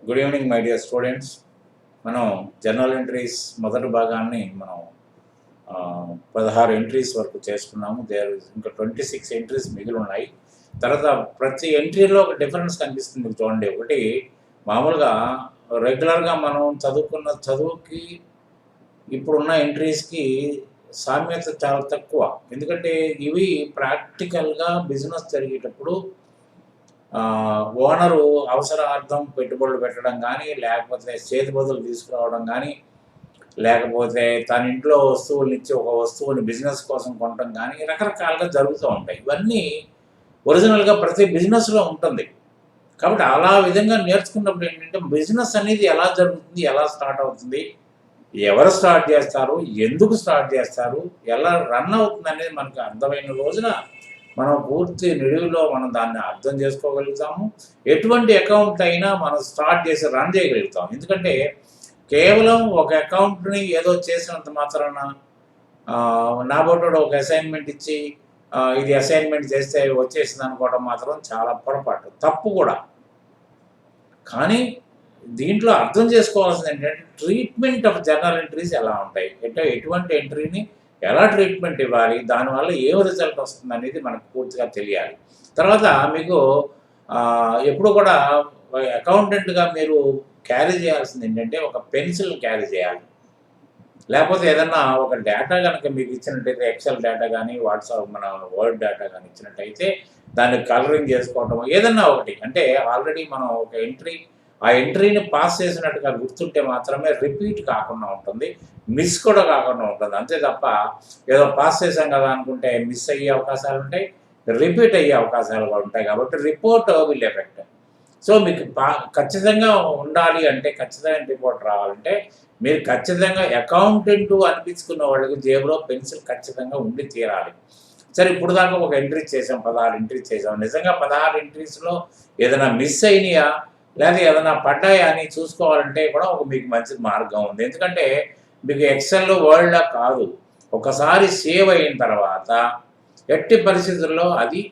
Good evening my dear students. మనం journal entries మొదటి భాగాన్ని మనం 16 ఎంట్రీస్ వరకు చేసుకున్నాము. ఇంకా 26 ఎంట్రీస్ మిగిలి ఉన్నాయి. తర్వాత ప్రతి ఎంట్రీలో ఒక డిఫరెన్స్ కనిపిస్తుంది మీకు చూడండి. ఒకటి మామూలుగా రెగ్యులర్గా మనం చదువుకున్న చదువుకి ఇప్పుడున్న ఎంట్రీస్కి సామ్యత చాలా తక్కువ. ఎందుకంటే ఇవి ప్రాక్టికల్గా బిజినెస్ జరిగేటప్పుడు ఓనరు అవసరార్థం పెట్టుబడులు పెట్టడం కానీ, లేకపోతే చేతి బదులు తీసుకురావడం కానీ, లేకపోతే తన ఇంట్లో వస్తువులు ఇచ్చి ఒక వస్తువుని బిజినెస్ కోసం కొనడం కానీ రకరకాలుగా జరుగుతూ ఉంటాయి. ఇవన్నీ ఒరిజినల్గా ప్రతి బిజినెస్లో ఉంటుంది. కాబట్టి అలా విధంగా నేర్చుకున్నప్పుడు ఏంటంటే బిజినెస్ అనేది ఎలా జరుగుతుంది, ఎలా స్టార్ట్ అవుతుంది, ఎవరు స్టార్ట్ చేస్తారు, ఎందుకు స్టార్ట్ చేస్తారు, ఎలా రన్ అవుతుంది అనేది మనకు అర్థమైన రోజున మనం పూర్తి నిడివిలో మనం దాన్ని అర్థం చేసుకోగలుగుతాము. ఎటువంటి అకౌంట్ అయినా మనం స్టార్ట్ చేసి రన్ చేయగలుగుతాం. ఎందుకంటే కేవలం ఒక అకౌంట్ని ఏదో చేసినంత మాత్రాన నా బోటోడు ఒక అసైన్మెంట్ ఇచ్చి ఇది అసైన్మెంట్ చేస్తే వచ్చేసింది అనుకోవడం మాత్రం చాలా పొరపాటు, తప్పు కూడా. కానీ దీంట్లో అర్థం చేసుకోవాల్సింది ఏంటంటే ట్రీట్మెంట్ ఆఫ్ జర్నల్ ఎంట్రీస్ ఎలా ఉంటాయి, అంటే ఎటువంటి ఎంట్రీని ఎలా ట్రీట్మెంట్ ఇవ్వాలి, దానివల్ల ఏం రిజల్ట్ వస్తుంది అనేది మనకు పూర్తిగా తెలియాలి. తర్వాత మీకు ఎప్పుడు కూడా అకౌంటెంట్గా మీరు క్యారీ చేయాల్సింది ఏంటంటే ఒక పెన్సిల్ క్యారీ చేయాలి. లేకపోతే ఏదన్నా ఒక డేటా కనుక మీకు ఇచ్చినట్టయితే ఎక్సెల్ డేటా కానీ వాట్సాప్ మన వర్డ్ డేటా కానీ ఇచ్చినట్టయితే దాన్ని కలరింగ్ చేసుకోవటం ఏదన్నా ఒకటి, అంటే ఆల్రెడీ మనం ఒక ఆ ఎంట్రీని పాస్ చేసినట్టుగా గుర్తుంటే మాత్రమే రిపీట్ కాకుండా ఉంటుంది, మిస్ కూడా కాకుండా ఉంటుంది. అంతే తప్ప ఏదో పాస్ చేసాం కదా అనుకుంటే మిస్ అయ్యే అవకాశాలు ఉంటాయి, రిపీట్ అయ్యే అవకాశాలు కూడా ఉంటాయి. కాబట్టి రిపోర్ట్ విల్ ఎఫెక్ట్. సో మీకు ఖచ్చితంగా ఉండాలి అంటే, ఖచ్చితమైన రిపోర్ట్ రావాలంటే మీరు ఖచ్చితంగా అకౌంటెంట్ అనిపించుకున్న వాళ్ళకి జేబులో పెన్సిల్ ఖచ్చితంగా ఉండి తీరాలి. సరే, ఇప్పుడు దాకా ఒక ఎంట్రీ చేసాం, 16 ఎంట్రీస్ చేసాం. నిజంగా 16 ఎంట్రీస్లో ఏదైనా మిస్ అయినాయా లేదా ఏదైనా పడ్డాయా అని చూసుకోవాలంటే కూడా మీకు మంచి మార్గం ఉంది. ఎందుకంటే మీకు ఎక్సెల్ వర్డ్లా కాదు, ఒకసారి సేవ్ అయిన తర్వాత ఎట్టి పరిస్థితుల్లో అది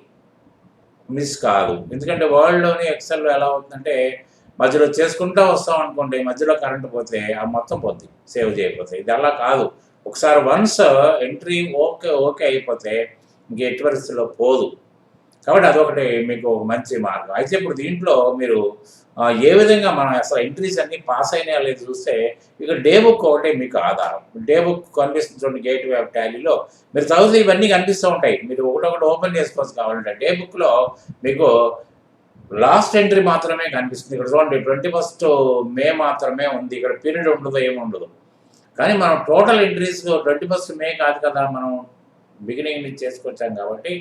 మిస్ కాదు. ఎందుకంటే వర్డ్లోని ఎక్సెల్లో ఎలా అవుతుందంటే మధ్యలో చేసుకుంటూ వస్తాం అనుకోండి, మధ్యలో కరెంట్ పోతే ఆ మొత్తం పోద్ది, సేవ్ చేయకపోతే. ఇది అలా కాదు, ఒకసారి వన్స్ ఎంట్రీ ఓకే అయిపోతే ఇంక ఎట్టి పరిస్థితుల్లో పోదు. కాబట్టి అదొకటి మీకు ఒక మంచి మార్గం. అయితే ఇప్పుడు దీంట్లో మీరు ఏ విధంగా మనం అసలు ఎంట్రీస్ అన్నీ పాస్ అయినాయా లేదు చూస్తే ఇక డే బుక్ ఒకటే మీకు ఆధారం. డే బుక్ కనిపిస్తుంది చూడండి, గేట్వే ఆఫ్ టాలీలో మీరు చదివితే ఇవన్నీ కనిపిస్తూ ఉంటాయి. మీరు ఒకటొకటి ఓపెన్ చేసుకోవచ్చు కావాలంటే. డే బుక్లో మీకు లాస్ట్ ఎంట్రీ మాత్రమే కనిపిస్తుంది. ఇక్కడ చూడండి, 21st మే మాత్రమే ఉంది. ఇక్కడ పీరియడ్ ఉండదు, ఏముండదు. కానీ మనం టోటల్ ఎంట్రీస్ 21st మే కాదు కదా, మనం బిగినింగ్ నుంచి చేసుకొచ్చాం కాబట్టి,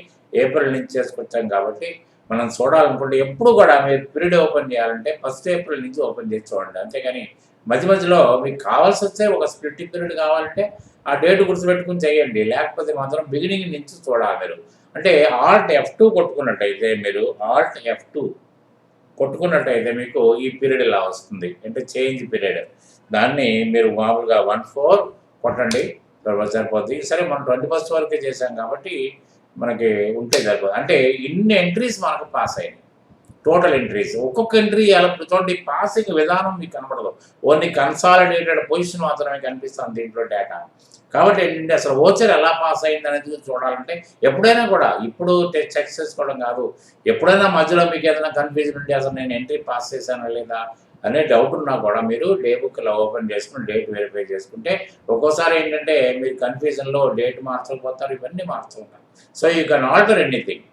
ఏప్రిల్ నుంచి చేసుకొచ్చాం కాబట్టి మనం చూడాలనుకుంటే ఎప్పుడు కూడా మీరు పీరియడ్ ఓపెన్ చేయాలంటే 1st ఏప్రిల్ నుంచి ఓపెన్ చేసి చూడండి. అంతేగాని మధ్యలో మీకు కావాల్సి వస్తే ఒక స్ప్లిట్ పీరియడ్ కావాలంటే ఆ డేట్ గుర్తుపెట్టుకుని చేయండి, లేకపోతే మాత్రం బిగినింగ్ నుంచి చూడాలి మీరు. అంటే Alt F2 కొట్టుకున్నట్టయితే, మీరు Alt F2 కొట్టుకున్నట్టయితే మీకు ఈ పీరియడ్ ఇలా వస్తుంది, అంటే చేంజ్ పీరియడ్. దాన్ని మీరు మామూలుగా 14 కొట్టండి, సరిపోద్ది. సరే, మనం 21st వరకే చేసాం కాబట్టి మనకి ఉంటే సరిపోదు. అంటే ఇన్ని ఎంట్రీస్ మనకు పాస్ అయినాయి, టోటల్ ఎంట్రీస్. ఒక్కొక్క ఎంట్రీ ఎలా చూడండి, పాసింగ్ విధానం మీకు కనబడదు, ఓన్లీ కన్సాలిడేటెడ్ పొజిషన్ మాత్రమే కనిపిస్తుంది దీంట్లో డేటా. కాబట్టి ఏంటంటే అసలు ఓచర్ ఎలా పాస్ అయింది అనేది చూడాలంటే ఎప్పుడైనా కూడా, ఇప్పుడు చెక్ చేసుకోవడం కాదు, ఎప్పుడైనా మధ్యలో మీకు ఏదైనా కన్ఫ్యూజన్ ఉంటే అసలు నేను ఎంట్రీ పాస్ చేశానా లేదా అనే డౌట్ ఉన్నా కూడా మీరు డే బుక్లో ఓపెన్ చేసుకుని డేట్ వెరిఫై చేసుకుంటే, ఒక్కోసారి ఏంటంటే మీరు కన్ఫ్యూజన్లో డేట్ మార్చకపోతారు, ఇవన్నీ మార్చుకుంటారు. So you can alter anything.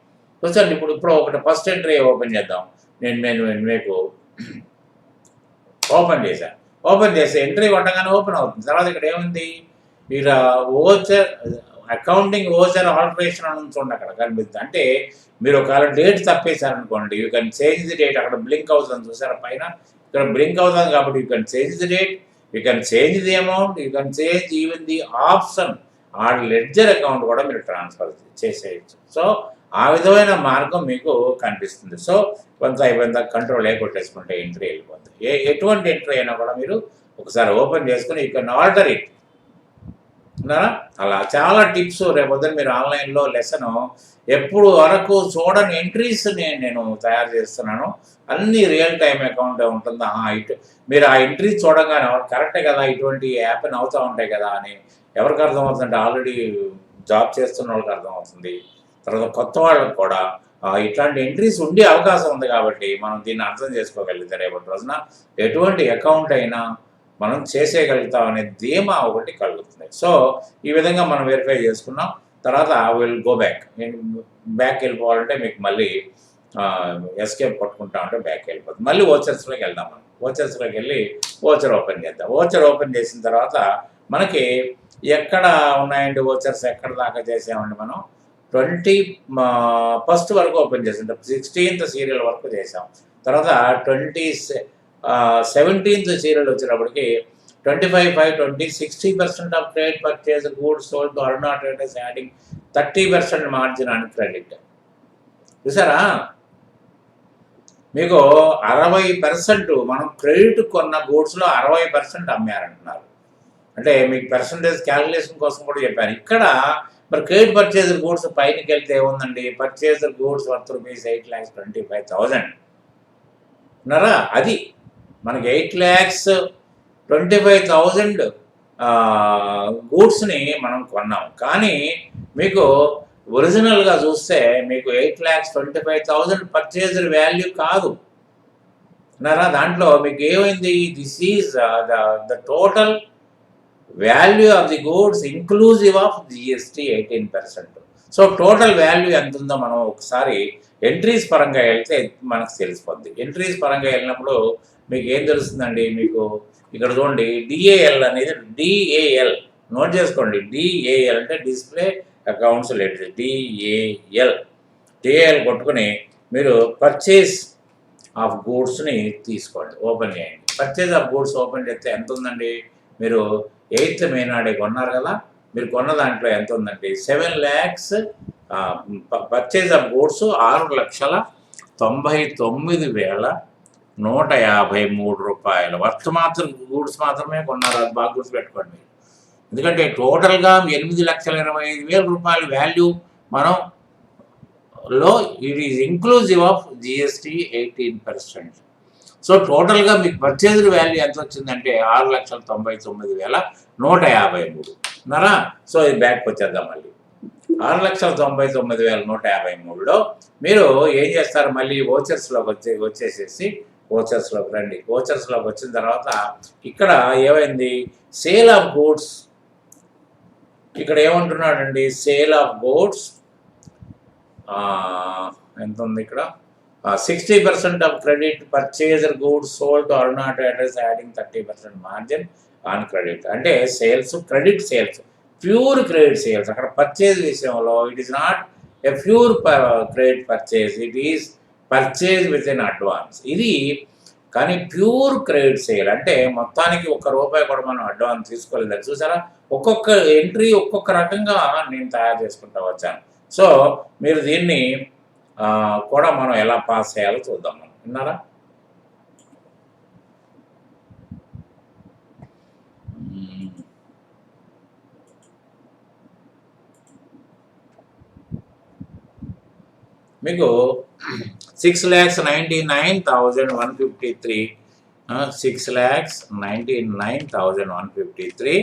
చూసండి, ఇప్పుడు ఒకటి ఫస్ట్ ఎంట్రీ ఓపెన్ చేద్దాం. నేను మీకు ఓపెన్ చేశాను. ఓపెన్ చేస్తే ఎంట్రీ కొట్టగానే ఓపెన్ అవుతుంది. తర్వాత ఇక్కడ ఏముంది, మీరు ఓచర్ అకౌంటింగ్ ఓచర్ ఆల్టరేషన్ అని చూడండి, అక్కడ కనిపిస్తుంది. అంటే మీరు ఒకవేళ డేట్ తప్పేశారనుకోండి, you can change the date. అక్కడ బ్లింక్ అవుతుంది చూసారా పైన, ఇక్కడ బ్లింక్ అవుతుంది కాబట్టి you can change the date, you can change the amount, you can change even the option ఆ లెడ్జర్ అకౌంట్ కూడా మీరు ట్రాన్స్ఫర్ చేసేయచ్చు. సో ఆ విధమైన మార్గం మీకు కనిపిస్తుంది. సో కొంత అయిపోయిన కంట్రోల్ కొట్టేసుకుంటే ఎంట్రీ వెళ్ళిపోతుంది. ఎటువంటి ఎంట్రీ అయినా కూడా మీరు ఒకసారి ఓపెన్ చేసుకుని యూ కెన్ ఆల్టర్ ఇట్. ఉన్నారా? అలా చాలా టిప్స్ రేపొద్దున మీరు ఆన్లైన్లో లెసను ఎప్పుడు వరకు చూడని ఎంట్రీస్ నేను తయారు చేస్తున్నాను. అన్నీ రియల్ టైమ్ అకౌంట్ ఉంటుంది. ఇటు మీరు ఆ ఎంట్రీ చూడగానే కరెక్టే కదా, ఇటువంటి హ్యాపెన్ అవుతూ ఉంటాయి కదా అని ఎవరికి అర్థమవుతుందంటే ఆల్రెడీ జాబ్ చేస్తున్న వాళ్ళకి అర్థమవుతుంది. తర్వాత కొత్త వాళ్ళకి కూడా ఇట్లాంటి ఎంట్రీస్ ఉండే అవకాశం ఉంది కాబట్టి మనం దీన్ని అర్థం చేసుకోగలిగితే రేపటి రోజున ఎటువంటి అకౌంట్ అయినా మనం చేసేయగలుగుతాం అనే ధీమా ఒకటి కలుగుతుంది. సో ఈ విధంగా మనం వెరిఫై చేసుకున్నాం. తర్వాత విల్ గో బ్యాక్. నేను బ్యాక్ వెళ్ళిపోవాలంటే మీకు మళ్ళీ ఎస్కేప్ కొట్టుకుంటా ఉంటే బ్యాక్ వెళ్ళిపోతుంది. మళ్ళీ ఓచర్స్లోకి వెళ్దాం. మనం ఓచర్స్లోకి వెళ్ళి ఓచర్ ఓపెన్ చేద్దాం. ఓచర్ ఓపెన్ చేసిన తర్వాత మనకి ఎక్కడ ఉన్నాయండి ఓచర్స్, ఎక్కడ దాకా చేసామండి మనం 21st వరకు ఓపెన్ చేసాం. 16th సీరియల్ వరకు చేసాం. తర్వాత 17th సీరియల్ వచ్చేటప్పటికి 25/5/20 60% of credit purchase goods sold to Aruna traders adding 30% margin on credit. చూసారా, మీకు 60% మనం క్రెడిట్ కొన్న గూడ్స్లో 60% అమ్మారంటున్నారు. అంటే మీకు పర్సంటేజ్ క్యాలిక్యులేషన్ కోసం కూడా చెప్పాను. ఇక్కడ మరి క్రెడిట్ పర్చేజ్ గూడ్స్ పైనకి వెళ్తే ఏముందండి, పర్చేజ్ గూడ్స్ వర్త్ రూపీస్ 8,25,000 ఉన్నారా. అది మనకి 8,25,000 గూడ్స్ని మనం కొన్నాం. కానీ మీకు ఒరిజినల్గా చూస్తే మీకు 8,25,000 పర్చేజ్డ్ వాల్యూ కాదు ఉన్నారా. దాంట్లో మీకు ఏమైంది, this is the total value of the goods inclusive of GST 18%. So total value ఎంత ఉందో మనం ఒకసారి ఎంట్రీస్ పరంగా వెళ్తే మనకు తెలిసిపోద్ది. ఎంట్రీస్ పరంగా వెళ్ళినప్పుడు మీకు ఏం తెలుస్తుందండి, మీకు ఇక్కడ చూడండి డిఏఎల్ అనేది, డిఏఎల్ నోట్ చేసుకోండి. డిఏఎల్ అంటే డిస్ప్లే అకౌంట్స్ లెటర్, డిఏఎల్ కొట్టుకుని మీరు పర్చేస్ ఆఫ్ గూడ్స్ని తీసుకోండి, ఓపెన్ చేయండి. పర్చేజ్ ఆఫ్ గూడ్స్ ఓపెన్ చేస్తే ఎంత ఉందండి, మీరు 8th మే నాడే కొన్నారు కదా, మీరు కొన్న దాంట్లో ఎంత ఉందండి 7 lakhs పర్చేజ్ ఆఫ్ గూడ్స్ 6,99,153 రూపాయలు వర్త్ మాత్రం గూడ్స్ మాత్రమే కొన్నారు. అది బాగా గుర్తుపెట్టుకోండి. ఎందుకంటే టోటల్గా 8,25,000 రూపాయల వాల్యూ మనం లో it is inclusive of GST 18%. So టోటల్గా మీకు పర్చేజ్డ్ వాల్యూ ఎంత వచ్చిందంటే 6,99,153 ఉన్నారా. సో ఇది బ్యాక్ వచ్చేద్దాం. మళ్ళీ 6,99,153లో మీరు ఏం చేస్తారు, మళ్ళీ ఓచర్స్లోకి వచ్చేసేసి ఓచర్స్లోకి రండి. ఓచర్స్లోకి వచ్చిన తర్వాత ఇక్కడ ఏమైంది, సేల్ ఆఫ్ గూడ్స్, ఇక్కడ ఏమంటున్నాడండి, సేల్ ఆఫ్ గూడ్స్ ఎంత ఉంది ఇక్కడ, 60% of credit purchased goods sold to Aruna traders adding 30% margin on credit. అంటే sales, credit sales, pure credit sales. అక్కడ పర్చేజ్ విషయంలో it is not a pure credit purchase, it is purchase with in advance. ఇది కానీ pure credit sale అంటే మొత్తానికి ₹1 కూడా మనం advance తీసుకోలేదు. చూసారా, ఒక్కొక్క ఎంట్రీ ఒక్కొక్క రకంగా నేను తయారు చేసుకుంటూ వచ్చాను. సో మీరు దీన్ని కూడా మనం ఎలా పాస్ చేయాలో చూద్దాం. మనం విన్నారా, మీకు 6,99,153 6,99,153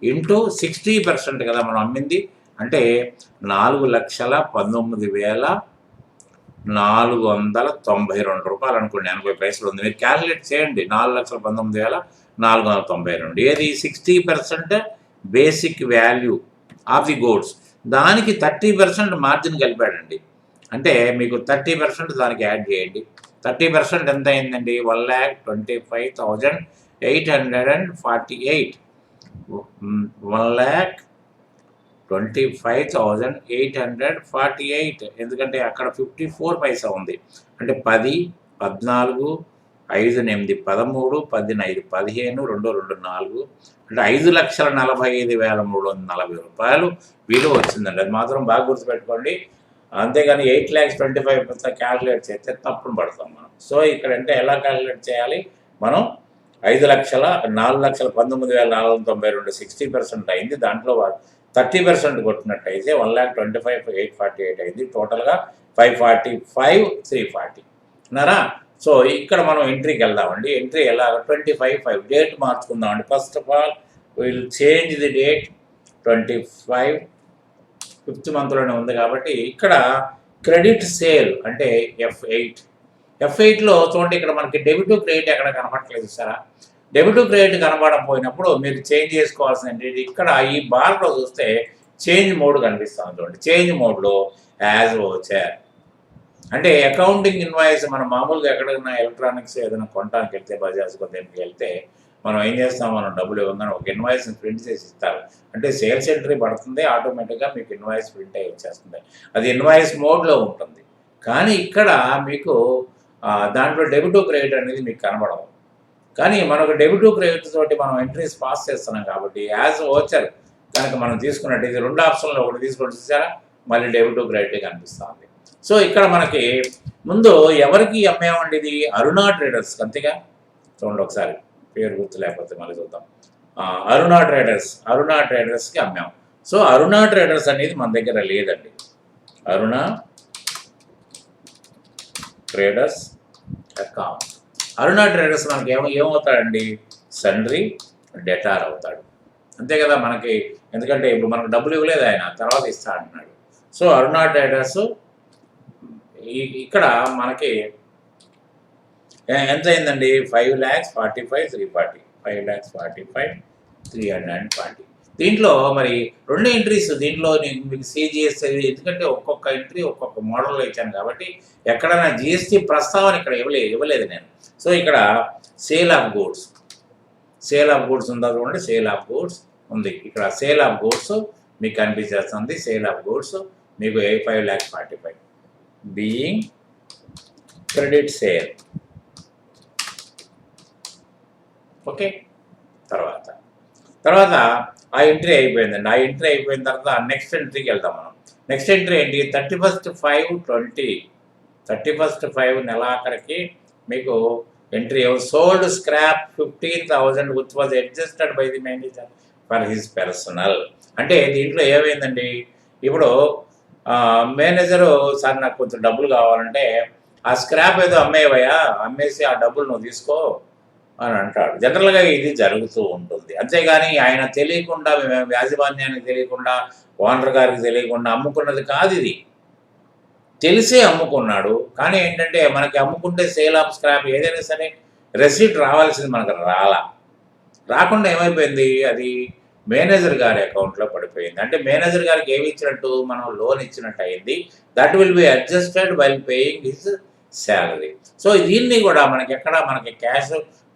ఇంటూ 60% కదా మనం అమ్మింది, అంటే 4,19,492 రూపాయలు అనుకోండి, 80 పైసలు ఉంది. మీరు క్యాలిక్యులేట్ చేయండి. 4,19,492 ఏది 60% basic value of the goods, దానికి 30% మార్జిన్ కలిపాడండి. అంటే మీకు 30% దానికి యాడ్ చేయండి. 30% ఎంత అయిందండి, 1,25,848 1,25,848. ఎందుకంటే అక్కడ 54 పైసా ఉంది. అంటే 10, 14, 5, 8, 13, 10, 5, 15, 2, 2, 4 అంటే 5,45,340 రూపాయలు విలువ వచ్చిందండి. అది మాత్రం బాగా గుర్తుపెట్టుకోండి. అంతేగాని 8,25,000 క్యాలిక్యులేట్ చేస్తే తప్పును పడతాం మనం. సో ఇక్కడ అంటే ఎలా క్యాలిక్యులేట్ చేయాలి, మనం 5,04,19,492 60% అయింది. దాంట్లో 30% కొట్టినట్టయితే 1,25,848 అయింది. టోటల్గా 545,340 అన్నారా. సో ఇక్కడ మనం ఎంట్రీకి వెళ్దామండి. ఎంట్రీ ఎలా 25/5 డేట్ మార్చుకుందామండి. First of all will change the date 25 fifth మంత్లోనే ఉంది కాబట్టి ఇక్కడ క్రెడిట్ సేల్ అంటే F8లో చూడండి, ఇక్కడ మనకి డెబిట్ క్రెడిట్ ఎక్కడ కనపడట్లేదు సారా. డెబిట్ క్రెడిట్ కనపడకపోయినప్పుడు మీరు చేంజ్ చేసుకోవాల్సిన ఏంటి, ఇక్కడ ఈ బార్లో చూస్తే చేంజ్ మోడ్ కనిపిస్తాం చూడండి. చేంజ్ మోడ్లో యాజ్ వచ్చారు అంటే అకౌంటింగ్ ఇన్వాయిస్ మనం మామూలుగా ఎక్కడైనా ఎలక్ట్రానిక్స్ ఏదైనా కొనడానికి వెళ్తే బజాజ్ కొద్దికి వెళ్తే మనం ఏం చేస్తాం, మనం డబ్బులు ఇవ్వగానే ఒక ఇన్వాయిస్ని ప్రింట్ చేసి ఇస్తారు. అంటే సేల్స్ ఎంట్రీ పడుతుంది, ఆటోమేటిక్గా మీకు ఇన్వాయిస్ ప్రింట్ అయ్యి వచ్చేస్తుంది. అది ఇన్వాయిస్ మోడ్లో ఉంటుంది. కానీ ఇక్కడ మీకు దాంట్లో డెబిట్ క్రెడిట్ అనేది మీకు కనబడవు. కానీ మనకు డెబిట్ క్రెడిట్ తోటి మనం ఎంట్రీస్ పాస్ చేస్తున్నాం కాబట్టి యాజ్ ఓచర్ కనుక మనం తీసుకున్నట్టు ఇది 2 ఆప్షన్లో ఒకటి తీసుకొని చూసారా, మళ్ళీ డెబిట్ క్రెడిట్ కనిపిస్తుంది. సో ఇక్కడ మనకి ముందు ఎవరికి అమ్మేమండి, ఇది అరుణా ట్రేడర్స్ అంతేగా. చూడండి ఒకసారి, పేరు గుర్తు లేకపోతే మళ్ళీ చూద్దాం. అరుణా ట్రేడర్స్కి అమ్మాం. సో అరుణా ట్రేడర్స్ అనేది మన దగ్గర లేదండి. Aruna traders account. Aruna traders మనకి ఏమవుతాడండి, సండ్రీ డెటార్ అవుతాడు అంతే కదా మనకి. ఎందుకంటే ఇప్పుడు మనకు డబ్బులు ఇవ్వలేదు ఆయన, తర్వాత ఇస్తా అంటున్నాడు. సో అరుణా ట్రేడర్స్ ఇక్కడ మనకి ఎంత అయిందండి, 5,45,340 5,45,340. దీంట్లో మరి 2 ఎంట్రీస్ దీంట్లో మీకు సిజిఎస్ ఎందుకంటే ఒక్కొక్క ఎంట్రీ ఒక్కొక్క మోడల్లో ఇచ్చాను కాబట్టి ఎక్కడైనా జిఎస్టీ ప్రస్తావన ఇక్కడ ఇవ్వలేదు నేను. సో ఇక్కడ సేల్ ఆఫ్ గూడ్స్ ఉందా చూడండి, సేల్ ఆఫ్ గూడ్స్ ఉంది. ఇక్కడ సేల్ ఆఫ్ గూడ్స్ మీకు కనిపించేస్తుంది. సేల్ ఆఫ్ గూడ్స్ మీకు 5,45,000 బీయింగ్ క్రెడిట్ సేల్. ఓకే, తర్వాత ఆ ఎంట్రీ అయిపోయిందండి. ఆ ఎంట్రీ అయిపోయిన తర్వాత నెక్స్ట్ ఎంట్రీకి వెళ్తాం మనం. నెక్స్ట్ ఎంట్రీ ఏంటి, 31/5/20 నెలాఖరికి మీకు entry sold scrap 15,000 which was adjusted by the manager for his personal. అంటే దీంట్లో ఏమైందండి, ఇప్పుడు మేనేజరు సార్ నాకు కొంచెం డబ్బులు కావాలంటే ఆ స్క్రాప్ ఏదో అమ్మేసి ఆ డబ్బులు నువ్వు తీసుకో అని అంటాడు. జనరల్గా ఇది జరుగుతూ ఉంటుంది. అంతేగాని ఆయన తెలియకుండా, యాజమాన్యానికి తెలియకుండా, ఓనర్ గారికి తెలియకుండా అమ్ముకున్నది కాదు. ఇది తెలిసే అమ్ముకున్నాడు. కానీ ఏంటంటే మనకి అమ్ముకుంటే సేల్ ఆఫ్ స్క్రాప్ ఏదైనా సరే రెసిప్ట్ రావాల్సింది మనకు రాకుండా ఏమైపోయింది, అది మేనేజర్ గారి అకౌంట్లో పడిపోయింది. అంటే మేనేజర్ గారికి ఏమి ఇచ్చినట్టు, మనం లోన్ ఇచ్చినట్టు అయింది. That will be adjusted while paying his salary. So దీన్ని కూడా మనకి క్యాష్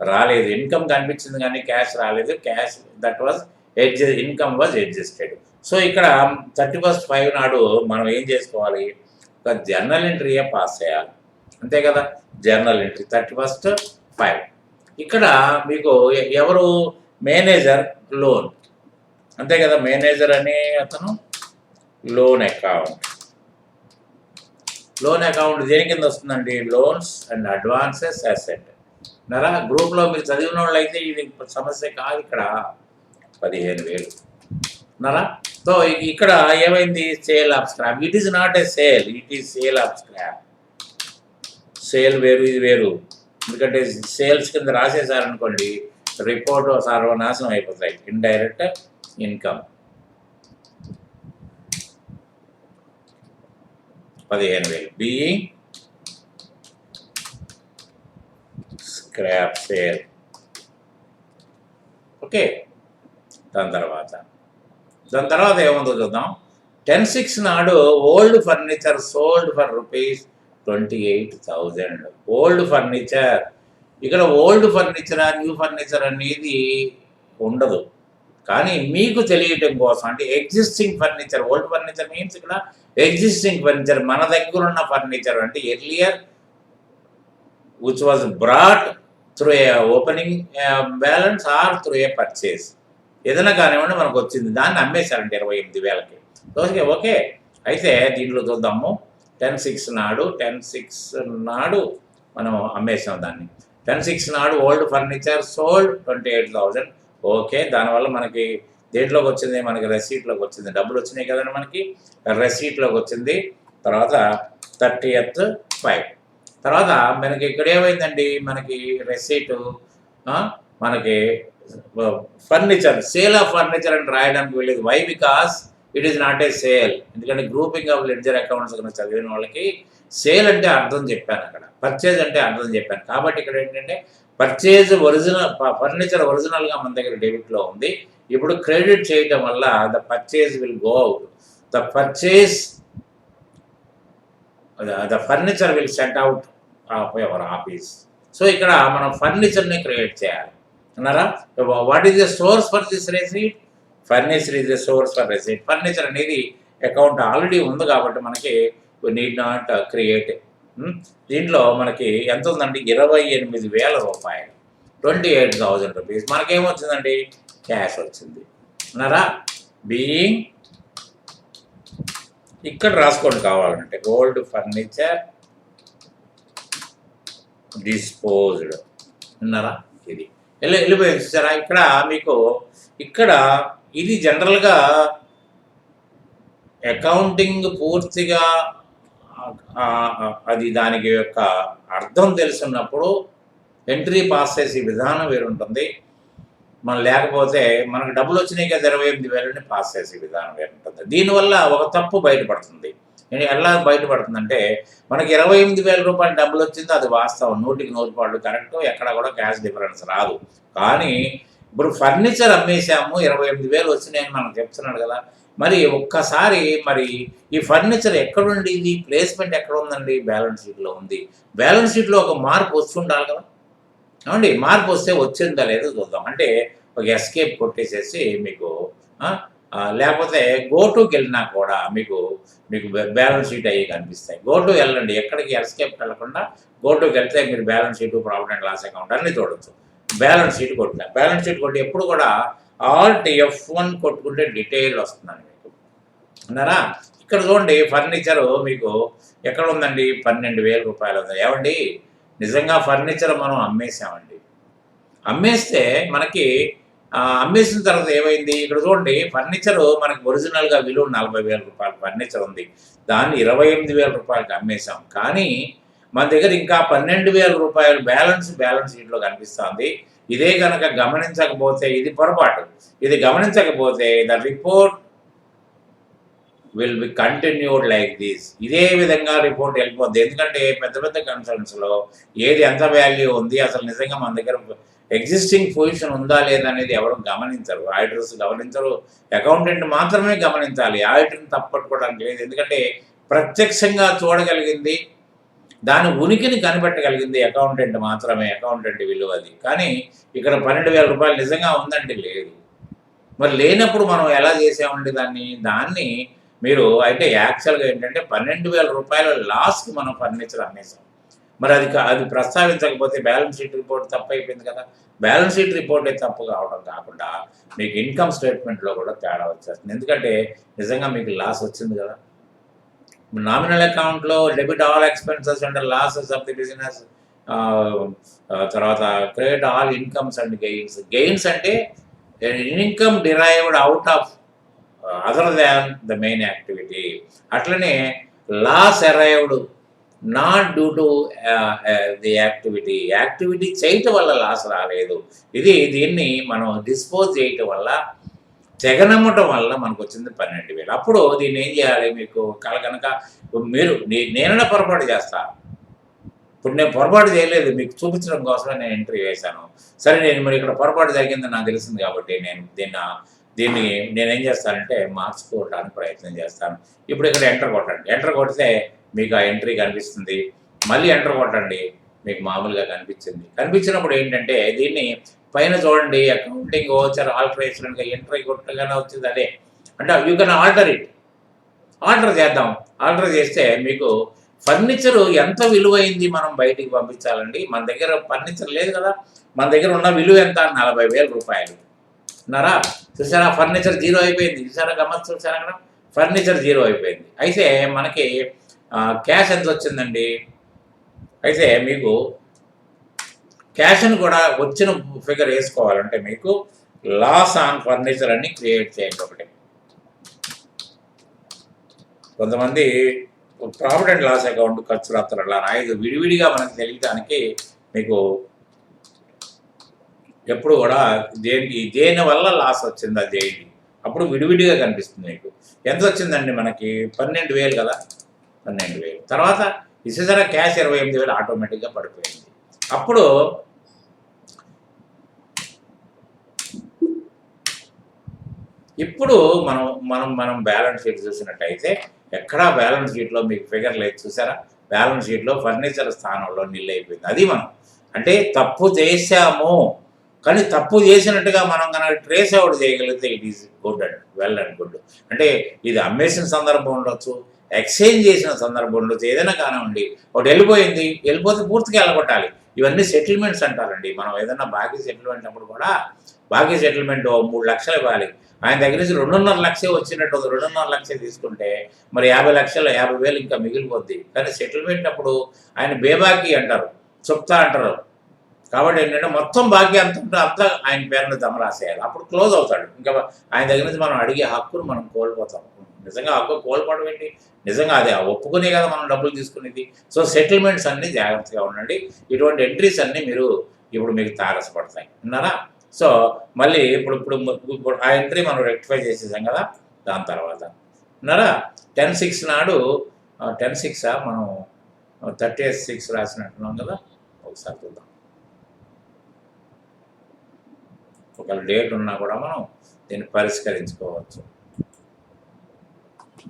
రాలేదు, ఇన్కమ్ కనిపించింది కానీ క్యాష్ రాలేదు. Cash that was income was adjusted. So ఇక్కడ 31/5 నాడు మనం ఏం చేసుకోవాలి, ఒక జర్నల్ ఎంట్రీయే పాస్ చేయాలి అంతే కదా. Journal entry 31/5. ఇక్కడ మీకు ఎవరు మేనేజర్ లోన్ అంతే కదా. మేనేజర్ అనే అతను లోన్ అకౌంట్ దేని కింద వస్తుందండి, లోన్స్ అండ్ అడ్వాన్సెస్ అసెట్. నరా గ్రూప్లో మీరు చదివిన వాళ్ళు అయితే ఇది సమస్య కాదు. ఇక్కడ 15,000 నరా. సో ఇక్కడ ఏమైంది, sale of scrap. It is not a sale, it is sale of scrap. Sale వేరు, ఇది వేరు. ఎందుకంటే సేల్స్ కింద రాసేసారనుకోండి రిపోర్ట్ సర్వనాశనం అయిపోతాయి. Indirect income 15,000 being scrap sale. Okay, దాని తర్వాత ఏముందో చూద్దాం. 10/6 నాడు old furniture sold for ₹28,000. Old furniture, ఇక్కడ ఓల్డ్ ఫర్నిచర్ న్యూ ఫర్నిచర్ అనేది ఉండదు. కానీ మీకు తెలియటం కోసం అంటే existing furniture, old furniture means ఇక్కడ ఎగ్జిస్టింగ్ ఫర్నిచర్, మన దగ్గర ఉన్న ఫర్నిచర్ అంటే earlier which was brought through a opening balance or through a purchase, ఏదైనా కానివ్వండి మనకు వచ్చింది, దాన్ని అమ్మేశారంటే 28,000కి. ఓకే, అయితే దీంట్లో చూద్దాము. 10/6 నాడు మనం అమ్మేసాం దాన్ని. 10/6 నాడు ఓల్డ్ ఫర్నిచర్ సోల్డ్ 28,000. ఓకే, దానివల్ల మనకి దేంట్లోకి వచ్చింది, మనకి రెసీట్లోకి వచ్చింది, డబ్బులు వచ్చినాయి కదండి మనకి, రెసీట్లోకి వచ్చింది. తర్వాత 30th 5. తర్వాత మనకి ఇక్కడ ఏమైందండి, మనకి రెసీటు మనకి ఫర్నిచర్, సేల్ ఆఫ్ ఫర్నిచర్ అని రాయడానికి వెళ్ళేది. Why? Because it is not a sale. ఎందుకంటే గ్రూపింగ్ ఆఫ్ లెడ్జర్ అకౌంట్స్ కనుక చదివిన వాళ్ళకి సేల్ అంటే అర్థం చెప్పాను, అక్కడ పర్చేజ్ అంటే అర్థం చెప్పాను. కాబట్టి ఇక్కడ ఏంటంటే పర్చేజ్ ఒరిజినల్, ఫర్నిచర్ ఒరిజినల్గా మన దగ్గర డెబిట్లో ఉంది. ఇప్పుడు క్రెడిట్ చేయటం వల్ల the purchase will go out, the purchase, the furniture will set out of your office. So ఇక్కడ మనం ఫర్నిచర్ని క్రియేట్ చేయాలి అన్నారా. What is the source for this receipt? Furniture is the source for receipt. Furniture అనేది account already ఉంది కాబట్టి మనకి need not create. దీంట్లో మనకి ఎంత ఉందండి, 28,000 రూపాయలు, 28,000 రూపీస్. మనకేమొచ్చిందండి, క్యాష్ వచ్చింది అన్నారా. బీయింగ్, ఇక్కడ రాసుకోండి కావాలంటే, ఓల్డ్ ఫర్నిచర్ డిస్పోజ్డ్ అన్నారా. ఇది వెళ్ళిపోయింది చూసారా. ఇక్కడ మీకు ఇక్కడ ఇది జనరల్గా అకౌంటింగ్ పూర్తిగా అది దానికి యొక్క అర్థం తెలుసున్నప్పుడు ఎంట్రీ పాస్ చేసే విధానం వేరుంటుంది. మనం లేకపోతే మనకు డబ్బులు వచ్చినాయి కదా 28,000 పాస్ చేసే విధానం వేరుంటుంది. దీనివల్ల ఒక తప్పు బయటపడుతుంది. ఎలా బయటపడుతుందంటే, మనకి 28,000 రూపాయలు డబ్బులు వచ్చింది, అది వాస్తవం, 100% కరెక్ట్, ఎక్కడ కూడా క్యాష్ డిఫరెన్స్ రాదు. కానీ ఇప్పుడు ఫర్నిచర్ అమ్మేసాము, 28,000 వచ్చినాయని మనం చెప్తున్నాడు కదా. మరి ఒక్కసారి మరి ఈ ఫర్నిచర్ ఎక్కడుండి, ఇది ప్లేస్మెంట్ ఎక్కడ ఉందండి, బ్యాలెన్స్ షీట్లో ఉంది. బ్యాలెన్స్ షీట్లో ఒక మార్పు వస్తుండాలి కదా. ఏమండి, మార్పు వస్తే వచ్చిందా లేదో చూద్దాం. అంటే ఒక ఎస్కేప్ కొట్టేసేసి మీకు లేకపోతే గోటుకి వెళ్ళినా కూడా మీకు బ్యాలెన్స్ షీట్ అయ్యి కనిపిస్తాయి. గోటు వెళ్ళండి, ఎక్కడికి ఎస్కేప్ వెళ్ళకుండా గోటుకి వెళ్తే మీరు balance sheet, profit and loss account అన్నీ చూడొచ్చు. బ్యాలెన్స్ షీట్ కొట్టిన, బ్యాలెన్స్ షీట్ కొట్టి ఎప్పుడు కూడా ఆల్ట్ F1 కొట్టుకుంటే డీటెయిల్ వస్తుందండి మీకు అన్నారా. ఇక్కడ చూడండి, ఫర్నిచరు మీకు ఎక్కడ ఉందండి, 12,000 రూపాయలు ఉంది. ఏమండి, నిజంగా ఫర్నిచర్ మనం అమ్మేసామండి. అమ్మేస్తే మనకి అమ్మేసిన తర్వాత ఏమైంది, ఇక్కడ చూడండి, ఫర్నిచరు మనకి ఒరిజినల్గా విలువ 40,000 రూపాయలు ఫర్నిచర్ ఉంది, దాన్ని 28,000 రూపాయలకి అమ్మేసాం. కానీ మన దగ్గర ఇంకా 12,000 రూపాయలు బ్యాలెన్స్ షీట్లో కనిపిస్తుంది. ఇదే కనుక గమనించకపోతే ఇది పొరపాటు. ఇది గమనించకపోతే the report will be continued like this. ఇదే విధంగా రిపోర్ట్ వెళ్ళిపోద్ది. ఎందుకంటే పెద్ద పెద్ద కన్సల్ట్స్లో ఏది ఎంత వాల్యూ ఉంది, అసలు నిజంగా మన దగ్గర ఎగ్జిస్టింగ్ పొజిషన్ ఉందా లేదా అనేది ఎవరు గమనించరు. ఆడిటర్స్ గమనించరు, అకౌంటెంట్ మాత్రమే గమనించాలి. ఆడిటర్ని తప్పట్టుకోవడానికి లేదు. ఎందుకంటే ప్రత్యక్షంగా చూడగలిగింది, దాని ఉనికిని కనిపెట్టగలిగింది అకౌంటెంట్ మాత్రమే, అకౌంటెంట్ విలువ అది. కానీ ఇక్కడ 12,000 రూపాయలు నిజంగా ఉందంటే లేదు. మరి లేనప్పుడు మనం ఎలా చేసామండి దాన్ని మీరు అయితే యాక్చువల్గా ఏంటంటే 12,000 రూపాయల లాస్కి మనం ఫర్నిచర్ అమ్మేసాం. మరి అది ప్రస్తావించకపోతే బ్యాలెన్స్ షీట్ రిపోర్ట్ తప్పు అయిపోయింది కదా. బ్యాలెన్స్ షీట్ రిపోర్టే తప్పు కావడం కాకుండా మీకు ఇన్కమ్ స్టేట్మెంట్లో కూడా తేడా వచ్చేస్తుంది. ఎందుకంటే నిజంగా మీకు లాస్ వచ్చింది కదా. నామినల్ అకౌంట్లో debit all expenses and losses of the business, తర్వాత credit all incomes and gains. Gains అంటే income derived out of other than the main activity. అట్లనే loss arrived not due to the activity చేయటం వల్ల loss రాలేదు. దీన్ని మనం dispose చేయటం వల్ల, తెగనమ్మటం వల్ల మనకు వచ్చింది 12,000. అప్పుడు దీన్ని ఏం చేయాలి, మీకు కనుక మీరు నేనైనా పొరపాటు చేస్తా. ఇప్పుడు నేను పొరపాటు చేయలేదు, మీకు చూపించడం కోసమే నేను ఎంట్రీ వేశాను. సరే, నేను మరి ఇక్కడ పొరపాటు జరిగిందని నాకు తెలిసింది కాబట్టి నేను దీన్ని నేనేం చేస్తానంటే మార్చుకోవడానికి ప్రయత్నం చేస్తాను. ఇప్పుడు ఇక్కడ ఎంటర్ కొట్టండి. ఎంటర్ కొడితే మీకు ఆ ఎంట్రీ కనిపిస్తుంది. మళ్ళీ ఎంటర్ కొట్టండి, మీకు మామూలుగా కనిపించినప్పుడు ఏంటంటే దీన్ని పైన చూడండి, అకౌంటింగ్ ఓచర్ ఆల్టరేషన్గా ఎంట్రీ కొట్టగానే వచ్చింది. అదే అంటే you can alter it. Alter చేద్దాం. ఆల్టర్ చేస్తే మీకు ఫర్నిచరు ఎంత విలువైంది మనం బయటికి పంపించాలండి. మన దగ్గర ఫర్నిచర్ లేదు కదా, మన దగ్గర ఉన్న విలువ ఎంత, 40,000 రూపాయలు అన్నారా. చూసారా, ఫర్నిచర్ జీరో అయిపోయింది. చూసారా, గమ్మత్ చూసారా, అక్కడ ఫర్నిచర్ జీరో అయిపోయింది. అయితే మనకి క్యాష్ ఎంత వచ్చిందండి, అయితే మీకు క్యాష్ని కూడా వచ్చిన ఫిగర్ వేసుకోవాలంటే మీకు లాస్ ఆన్ ఫర్నిచర్ అని క్రియేట్ చేయండి ఒకటి. కొంతమంది ప్రాఫిట్ అండ్ లాస్ అకౌంట్ ఖర్చు రాస్తారు అలా ఇది విడివిడిగా మనకు తెలియడానికి మీకు ఎప్పుడు కూడా దేని వల్ల లాస్ వచ్చింది అది చేయండి, అప్పుడు విడివిడిగా కనిపిస్తుంది మీకు. ఎంత వచ్చిందండి మనకి 12,000 కదా, 12,000 తర్వాత ఇసేసరి క్యాష్ 28,000 ఆటోమేటిక్గా పడిపోయింది. అప్పుడు ఇప్పుడు మనం బ్యాలెన్స్ షీట్ చూసినట్టయితే ఎక్కడా బ్యాలెన్స్ షీట్లో మీకు ఫిగర్ లేదు చూసారా, బ్యాలెన్స్ షీట్లో ఫర్నిచర్ స్థానంలో నిల్ అయిపోయింది. అది మనం అంటే తప్పు చేశాము, కానీ తప్పు చేసినట్టుగా మనం కనుక ట్రేస్ అవుట్ చేయగలిగితే it is good and well and good. అంటే ఇది అమ్మేసిన సందర్భం ఉండొచ్చు, ఎక్స్చేంజ్ చేసిన సందర్భం ఉండొచ్చు, ఏదైనా కానివ్వండి. ఒకటి వెళ్ళిపోతే పూర్తిగా వెళ్ళగొట్టాలి. ఇవన్నీ సెటిల్మెంట్స్ అంటారండి. మనం ఏదైనా బాకీ సెటిల్మెంట్ అప్పుడు కూడా బాకీ సెటిల్మెంట్ 3 లక్షలు ఇవ్వాలి, ఆయన దగ్గర నుంచి 2.5 లక్షలు వచ్చినట్టు 2.5 లక్షలు తీసుకుంటే మరి 50 లక్షలు 50,000 ఇంకా మిగిలిపోద్ది. కానీ సెటిల్మెంట్ అప్పుడు ఆయన బేబాకీ అంటారు, చెప్తా అంటారు. కాబట్టి ఏంటంటే మొత్తం బాకీ అంతా ఆయన పేరును జమ రాసేయాలి, అప్పుడు క్లోజ్ అవుతాడు. ఇంకా ఆయన దగ్గర నుంచి మనం అడిగే హక్కును మనం కోల్పోతాం. నిజంగా హక్కు కోల్పోవడం ఏంటి, నిజంగా అదే ఒప్పుకునే కదా మనం డబ్బులు తీసుకునేది. సో సెటిల్మెంట్స్ అన్నీ జాగ్రత్తగా ఉండండి. ఇటువంటి ఎంట్రీస్ అన్నీ ఇప్పుడు మీకు తారసపడతాయి, విన్నారా. సో మళ్ళీ ఇప్పుడు ఆ ఎంట్రీ మనం రెక్టిఫై చేసేసాం కదా. దాని తర్వాత విన్నారా 10/6 నాడు 10/6 మనం 30/6 రాసినట్టున్నాం కదా. ఒకసారి చూద్దాం, ఒకవేళ డేట్ ఉన్నా కూడా మనం దీన్ని పరిష్కరించుకోవచ్చు.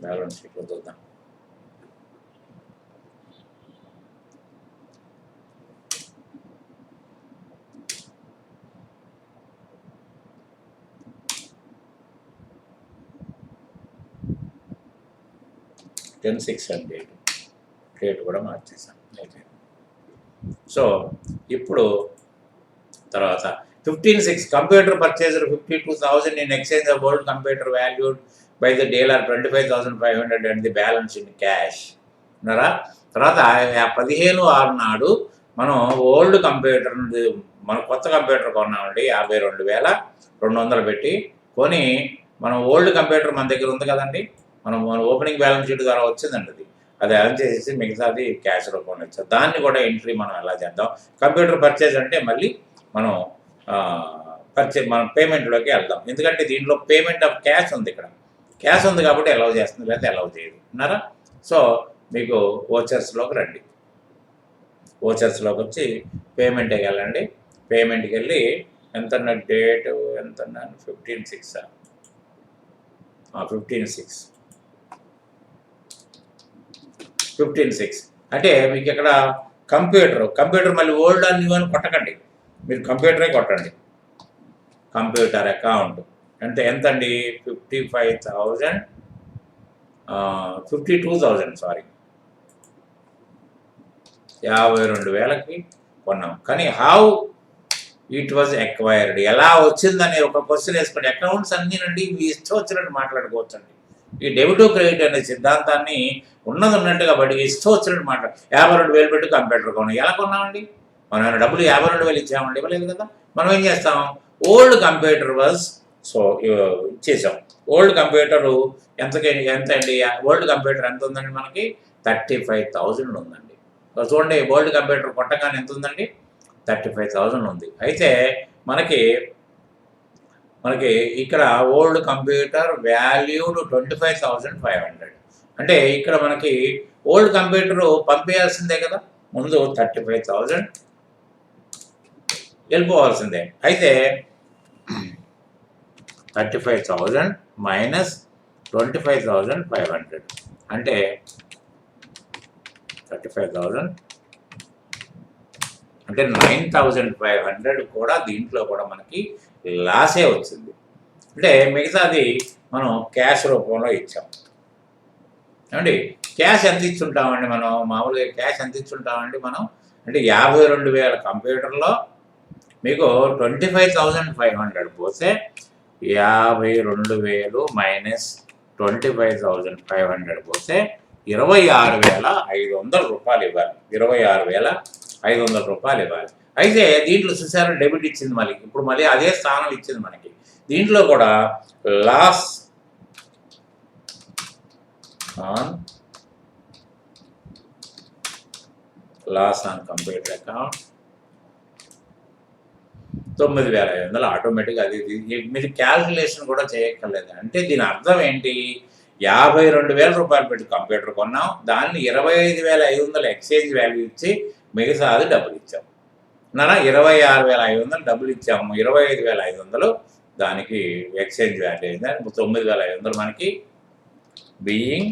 బ్యాలెన్స్ షీట్లో చూద్దాం. టెన్ 6 అండి, డేట్ కూడా మార్చేసాం. సో ఇప్పుడు తర్వాత 15/6 computer purchaser 52,000 in exchange of old computer valued by the dealer 25,500 and the balance in cash ఉన్నారా. తర్వాత 15/6 నాడు మనం ఓల్డ్ కంప్యూటర్ మనం కొత్త కంప్యూటర్ కొన్నామండి 52,200 పెట్టి కొని. మనం ఓల్డ్ కంప్యూటర్ మన దగ్గర ఉంది కదండి, మనం ఓపెనింగ్ బ్యాలెన్స్ షీట్ ద్వారా వచ్చిందండి అది అరేంజ్ చేసేసి మిగతాది క్యాష్ రూపంలో ఇచ్చాం. దాన్ని కూడా ఎంట్రీ మనం ఎలా చేద్దాం. కంప్యూటర్ పర్చేజ్ అంటే మళ్ళీ మనం మనం పేమెంట్లోకి వెళ్దాం, ఎందుకంటే దీంట్లో పేమెంట్ ఆఫ్ క్యాష్ ఉంది. ఇక్కడ క్యాష్ ఉంది కాబట్టి అలౌ చేస్తుంది, లేకపోతే అలౌ చేయదు అన్నారా. సో మీకు ఓచర్స్లోకి రండి, ఓచర్స్లోకి వచ్చి పేమెంట్కి వెళ్ళండి. పేమెంట్కి వెళ్ళి ఎంత డేట్ ఎంత 15/6 15/6 అంటే మీకు ఇక్కడ కంప్యూటర్ మళ్ళీ ఓల్డ్ అని న్యూ అని కొట్టకండి, మీరు కంప్యూటరే కొట్టండి. కంప్యూటర్ అకౌంట్ ఎంత అండి 52,000 సారీ 52,000కి కొన్నాం. కానీ హౌ ఇట్ వాజ్ ఎక్వైర్డ్, ఎలా వచ్చిందని ఒక క్వశ్చన్ వేసుకోండి. అకౌంట్స్ అన్నీనండి మీ ఇష్టం వచ్చినట్టు మాట్లాడుకోవచ్చండి. ఈ డెబిట్ క్రెడిట్ అనే సిద్ధాంతాన్ని ఉన్నట్టుగా బట్టి ఇష్టం వచ్చినట్టు 52,000 పెట్టి కంప్యూటర్ కొన్నాం. ఎలా కొన్నామండి, మనం డబ్బులు 52,000 ఇచ్చామండి, ఇవ్వలేదు కదా. మనం ఏం చేస్తాం, ఓల్డ్ కంప్యూటర్ వాజ్ సో ఇచ్చేసాం. ఓల్డ్ కంప్యూటరు ఎంత అండి, ఓల్డ్ కంప్యూటర్ ఎంత ఉందండి మనకి 35,000 ఉందండి. చూడండి ఓల్డ్ కంప్యూటర్ కొట్టగానే ఎంత ఉందండి 35,000 ఉంది. అయితే మనకి ఇక్కడ ఓల్డ్ కంప్యూటర్ వాల్యూడ్ 25,500 అంటే ఇక్కడ మనకి ఓల్డ్ కంప్యూటర్ పంపేయాల్సిందే కదా, ముందు 35,000 వెళ్ళిపోవాల్సిందే. అయితే 35,000 మైనస్ 25,500 అంటే 35,000 అంటే 9,500 కూడా దీంట్లో కూడా మనకి లాసే వచ్చింది. అంటే మిగతాది మనం క్యాష్ రూపంలో ఇచ్చాం ఏమండి. క్యాష్ ఎంత ఇచ్చుంటామండి మనం, మామూలుగా క్యాష్ ఎంత ఇచ్చుంటామండి మనం అంటే 52,000 కంప్యూటర్లో మీకు 25,500 పోతే 52,000 మైనస్ 25,500 పోతే 26,500 రూపాయలు ఇవ్వాలి. 26,500 రూపాయలు ఇవ్వాలి. అయితే దీంట్లో చూసారా డెబిట్ ఇచ్చింది మళ్ళీ, ఇప్పుడు మళ్ళీ అదే స్థానం ఇచ్చింది మనకి. దీంట్లో కూడా లాస్ ఆన్ కంప్యూటర్ అకౌంట్ 9,500 ఆటోమేటిక్గా అది మీరు క్యాల్కులేషన్ కూడా చేయక్కర్లేదు. అంటే దీని అర్థం ఏంటి, 52,000 రూపాయలు పెట్టి కంప్యూటర్ కొన్నాం, దాన్ని 25,500 ఎక్స్చేంజ్ వాల్యూ ఇచ్చి మిగతాది డబ్బులు ఇచ్చాం. 26,500 డబ్బులు ఇచ్చాము, 25,500 దానికి ఎక్స్చేంజ్ వాల్యూ అయింది. 9,500 మనకి బీయింగ్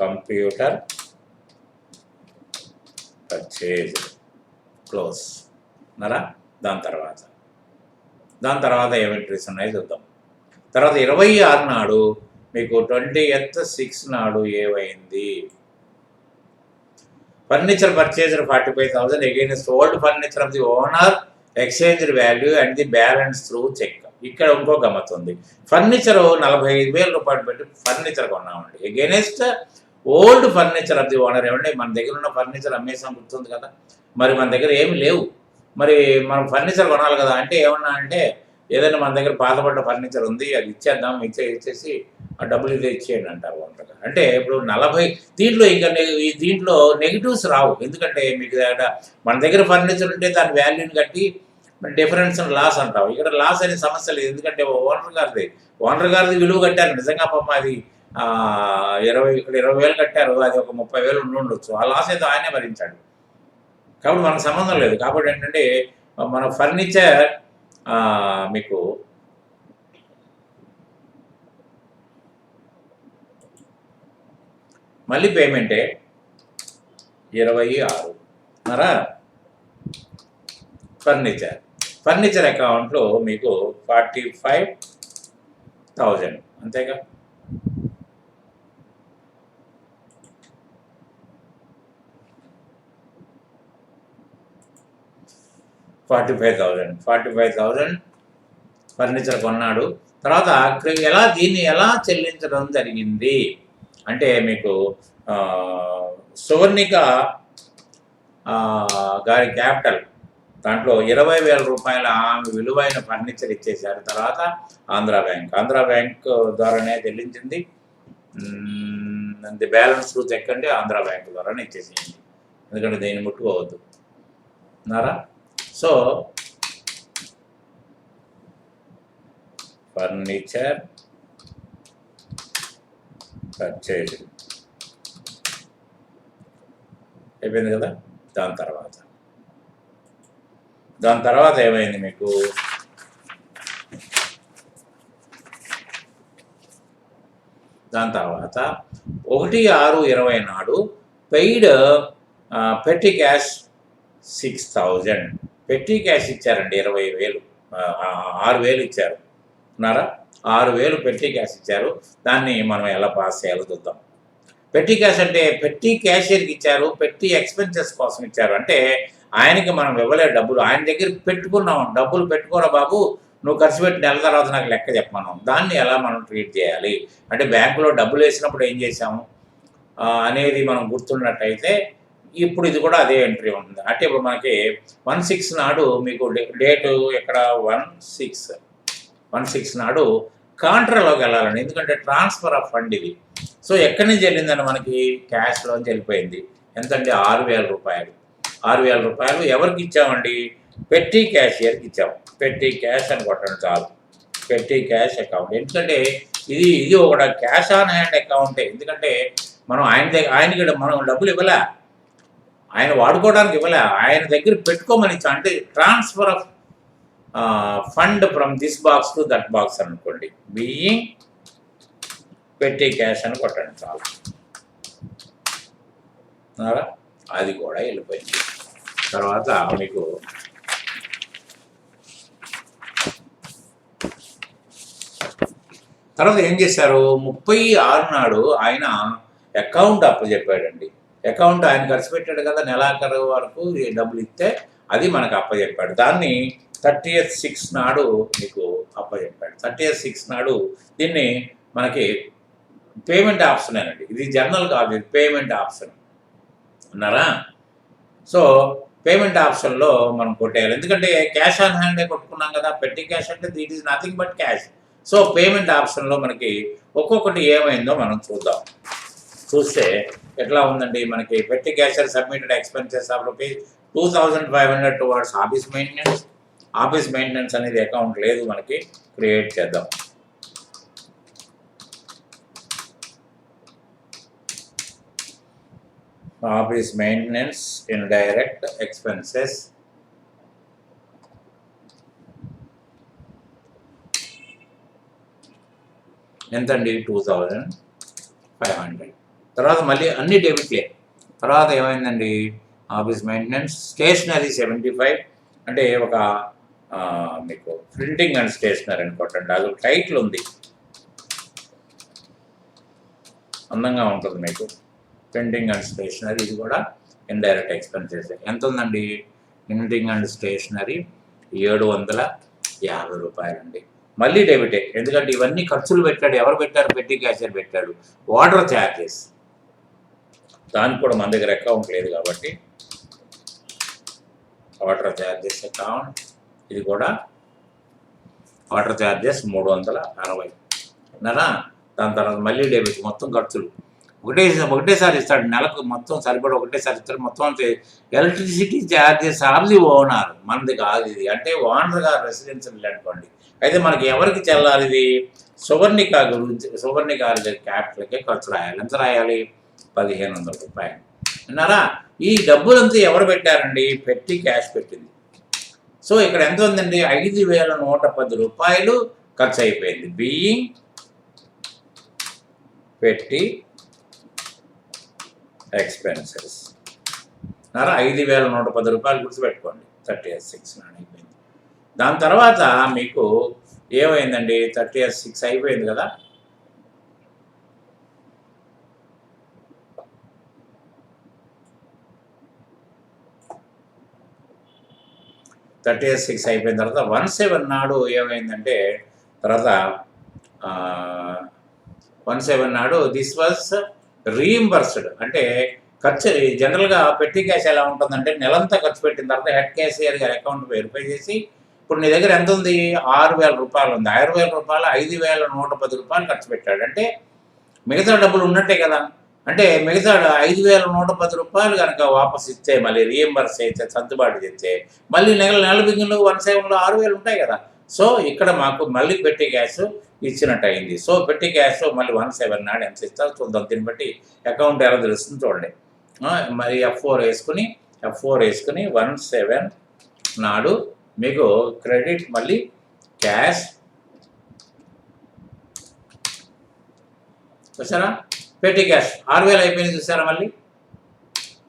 కంప్యూటర్ పర్చేజ్ క్లోజ్ నరా. దాని తర్వాత ఏం ఎంట్రీస్ ఉన్నాయో చూద్దాం. తర్వాత 26 నాడు మీకు 20/6 నాడు ఏమైంది, furniture purchased 45,000 against old furniture of the owner exchange value and the balance through cheque. ఇక్కడ ఇంకో గమ్మత్ ఉంది. ఫర్నిచర్ 45,000 రూపాయలు పెట్టి ఫర్నిచర్ కొన్నామండి, against old furniture of the owner. ఏమంటే మన దగ్గర ఉన్న ఫర్నిచర్ అమ్మేసాం గుర్తుంది కదా, మరి మన దగ్గర ఏమి లేవు, మరి మనం ఫర్నిచర్ కొనాలి కదా. అంటే ఏమన్నా అంటే ఏదైనా మన దగ్గర పాతపడ్డ ఫర్నిచర్ ఉంది, అది ఇచ్చేద్దాం, ఇచ్చేసి ఆ డబ్బులు ఇదే ఇచ్చేయండి అంటారు వంటగా. అంటే ఇప్పుడు 40 దీంట్లో ఇంకా దీంట్లో నెగిటివ్స్ రావు, ఎందుకంటే మీకు మన దగ్గర ఫర్నిచర్ ఉంటే దాని వాల్యూని కట్టి డిఫరెన్స్ లాస్ అంటాం. ఇక్కడ లాస్ అనే సమస్య లేదు, ఎందుకంటే ఓనర్ గారిది విలువ కట్టారు నిజంగా. పాపం అది 20,000 కట్టారు, అది ఒక 30,000 ఉండొచ్చు, ఆ లాస్ ఏదో ఆయనే భరించాడు, కాబట్టి మనకు సంబంధం లేదు. కాబట్టి ఏంటంటే మన ఫర్నిచర్ మీకు మళ్ళీ పేమెంటే 26 మరా. ఫర్నిచర్ అకౌంట్లో మీకు 45,000 అంతేగా. $45,000 ఫర్నిచర్ కొన్నాడు. తర్వాత దీన్ని ఎలా చెల్లించడం జరిగింది అంటే మీకు సువర్ణిక గారి క్యాపిటల్ దాంట్లో 20,000 రూపాయల ఆమె విలువైన ఫర్నిచర్ ఇచ్చేసారు. తర్వాత ఆంధ్రా బ్యాంక్ ద్వారానే చెల్లించింది. ది బ్యాలెన్స్ చెక్ అంటే ఆంధ్రా బ్యాంక్ ద్వారానే ఇచ్చేసేయండి, ఎందుకంటే దేన్ని ముట్టుకోవద్దు అన్నారా. సో ఫర్నిచర్ పర్చేజ్ అయిపోయింది కదా. దాని తర్వాత ఏమైంది మీకు, దాని తర్వాత 1/6/20 నాడు పెయిడ్ పెట్టి క్యాష్ 6,000 పెట్టి క్యాష్ ఇచ్చారండి. 20,000 6,000 ఇచ్చారు అన్నారా. 6,000 పెట్టి క్యాష్ ఇచ్చారు. దాన్ని మనం ఎలా పాస్ చేయాలో చూద్దాం. పెట్టి క్యాష్ అంటే పెట్టి క్యాషియర్కి ఇచ్చారు, పెట్టి ఎక్స్పెన్సెస్ కోసం ఇచ్చారు. అంటే ఆయనకి మనం ఇవ్వలే డబ్బులు, ఆయన దగ్గర పెట్టుకున్నాం, డబ్బులు పెట్టుకోరా బాబు, నువ్వు ఖర్చు పెట్టి నెల తర్వాత నాకు లెక్క చెప్పమన్నాం. దాన్ని ఎలా మనం ట్రీట్ చేయాలి అంటే బ్యాంకులో డబ్బులు వేసినప్పుడు ఏం చేసాము అనేది మనం గుర్తున్నట్టయితే ఇప్పుడు ఇది కూడా అదే ఎంట్రీ ఉంటుంది. అంటే ఇప్పుడు మనకి 1/6 నాడు మీకు డేటు ఎక్కడ 1/6 నాడు కాంట్రాలోకి వెళ్ళాలండి, ఎందుకంటే ట్రాన్స్ఫర్ ఆఫ్ ఫండ్ ఇది. సో ఎక్కడి నుంచి వెళ్ళిందని మనకి క్యాష్లోంచి వెళ్ళిపోయింది. ఎంతండి 6,000 రూపాయలు. 6,000 రూపాయలు ఎవరికి ఇచ్చామండి, పెట్టి క్యాషియర్కి ఇచ్చాము. పెట్టి క్యాష్ అని కొట్టండి చాలు, పెట్టి క్యాష్ అకౌంట్. ఎందుకంటే ఇది ఒక క్యాష్ ఆన్ హ్యాండ్ అకౌంటే, ఎందుకంటే మనం ఆయనకి మనం డబ్బులు ఇవ్వలే, ఆయన వాడుకోవడానికి ఇవ్వలే, ఆయన దగ్గర పెట్టుకోమని ఇచ్చాం. అంటే transfer of fund from this box to that box అనుకోండి, బీయింగ్ పెట్టి క్యాష్ అని కొట్టండి చాలు. అది కూడా వెళ్ళిపోయింది. తర్వాత మీకు తర్వాత ఏం చేశారు, 36 నాడు ఆయన అకౌంట్ అప్పచెప్పాడండి. అకౌంట్ ఆయన ఖర్చు పెట్టాడు కదా, నెలాఖరు వరకు డబ్బులు ఇస్తే అది మనకు అప్పచెప్పాడు. దాన్ని 30/6 నాడు మీకు అప్పచెప్పాడు. 30/6 నాడు దీన్ని మనకి పేమెంట్ ఆప్షన్ అండి, ఇది జర్నల్ కాదు, ఇది పేమెంట్ ఆప్షన్. ఉన్నారా? సో పేమెంట్ ఆప్షన్లో మనం కొట్టేయాలి, ఎందుకంటే క్యాష్ ఆన్ హ్యాండే కొట్టుకున్నాం కదా. పెట్టి క్యాష్ అంటే that is nothing but cash. So payment ఆప్షన్లో మనకి ఒక్కొక్కటి ఏమైందో మనం చూద్దాం. చూస్తే ఎట్లా ఉందండి, మనకి పెట్టి cashier submitted expenses of ₹2500 towards office maintenance. Office maintenance అనేది అకౌంట్ లేదు, మనకి క్రియేట్ చేద్దాం. ఆఫీస్ మెయింటెనెన్స్ ఇండైరెక్ట్ ఎక్స్పెన్సెస్ ఎంతండి, 2500. తర్వాత మళ్ళీ అన్ని డెబిట్లే. తర్వాత ఏమైందండి, ఆఫీస్ మెయింటెనెన్స్ స్టేషనరీ 75, అంటే ఒక మీకు ప్రింటింగ్ అండ్ స్టేషనరీ అని కొట్టండి, అది ఒక టైటిల్ ఉంది, అందంగా ఉంటుంది మీకు. ప్రింటింగ్ అండ్ స్టేషనరీ ఇది కూడా ఇండైరెక్ట్ ఎక్స్పెన్సెస్. ఎంత ఉందండి, ప్రింటింగ్ అండ్ స్టేషనరీ ₹750 అండి. మళ్ళీ డెబిటే, ఎందుకంటే ఇవన్నీ ఖర్చులు పెట్టాడు. ఎవరు పెట్టారు, పెట్టి క్యాషియర్ పెట్టాడు. వాటర్ ఛార్జెస్, దానికి కూడా మన దగ్గర అకౌంట్ లేదు కాబట్టి వాటర్ ఛార్జెస్ అకౌంట్, ఇది కూడా వాటర్ ఛార్జెస్ 360 అన్నారా. దాని తర్వాత మళ్ళీ డెబిట్, మొత్తం ఖర్చులు ఒకటేసారి ఇస్తాడు, నెలకు మొత్తం సరిపడ ఒకటేసారి ఇస్తాడు. మొత్తం electricity charges of the owner, మనది కాదు ఇది. అంటే ఓనర్ గారు రెసిడెన్షియల్ అనుకోండి, అయితే మనకి ఎవరికి చెల్లాలి ఇది, సువర్ణిక గురించి. సువర్ణిక క్యాపిటల్కే ఖర్చు రాయాలి. ఎంత రాయాలి, ₹1500 అన్నారా. ఈ డబ్బులంతా ఎవరు పెట్టారండి, పెట్టి క్యాష్ పెట్టింది. సో ఇక్కడ ఎంత ఉందండి, ₹5110 ఖర్చు అయిపోయింది. బీయింగ్ పెట్టి ఎక్స్పెన్సెస్ అన్నారా. ₹5110 గుర్తుపెట్టుకోండి. 30/6 అయిపోయింది. దాని తర్వాత మీకు ఏమైందండి, 30/6 అయిపోయింది కదా. అయిపోయిన తర్వాత 17 నాడు ఏమైందంటే, తర్వాత 17 నాడు దిస్ వాజ్ రీయింబర్స్డ్. అంటే ఖర్చు జనరల్గా పెట్టి క్యాష్ ఎలా ఉంటుందంటే, నెలంతా ఖర్చు పెట్టిన తర్వాత హెడ్ క్యాషియర్ గారి అకౌంట్ వెరిఫై చేసి, ఇప్పుడు నీ దగ్గర ఎంత ఉంది, ₹6000 ఉంది. ₹6000 ₹5110 ఖర్చు పెట్టాడు అంటే మిగతా డబ్బులు ఉన్నట్టే కదా. అంటే మిగతా ₹5110 కనుక వాపస్ ఇస్తే, మళ్ళీ రీఎంబర్స్ అయితే, సర్దుబాటు చేస్తే, మళ్ళీ నెల బిగిన్లో 17లో 6000 ఉంటాయి కదా. సో ఇక్కడ మాకు మళ్ళీ పెట్టి క్యాష్ ఇచ్చినట్టు అయింది. సో పెట్టి క్యాష్ మళ్ళీ 17 నాడు ఎంత ఇస్తారో చూద్దాం. దీన్ని బట్టి అకౌంట్ ఎలా తెలుస్తుంది చూడండి. మరి F4 వేసుకుని 17 నాడు మీకు క్రెడిట్, మళ్ళీ క్యాష్ చూసారా. పెట్టి క్యాష్ 6000 అయిపోయింది చూసారా. మళ్ళీ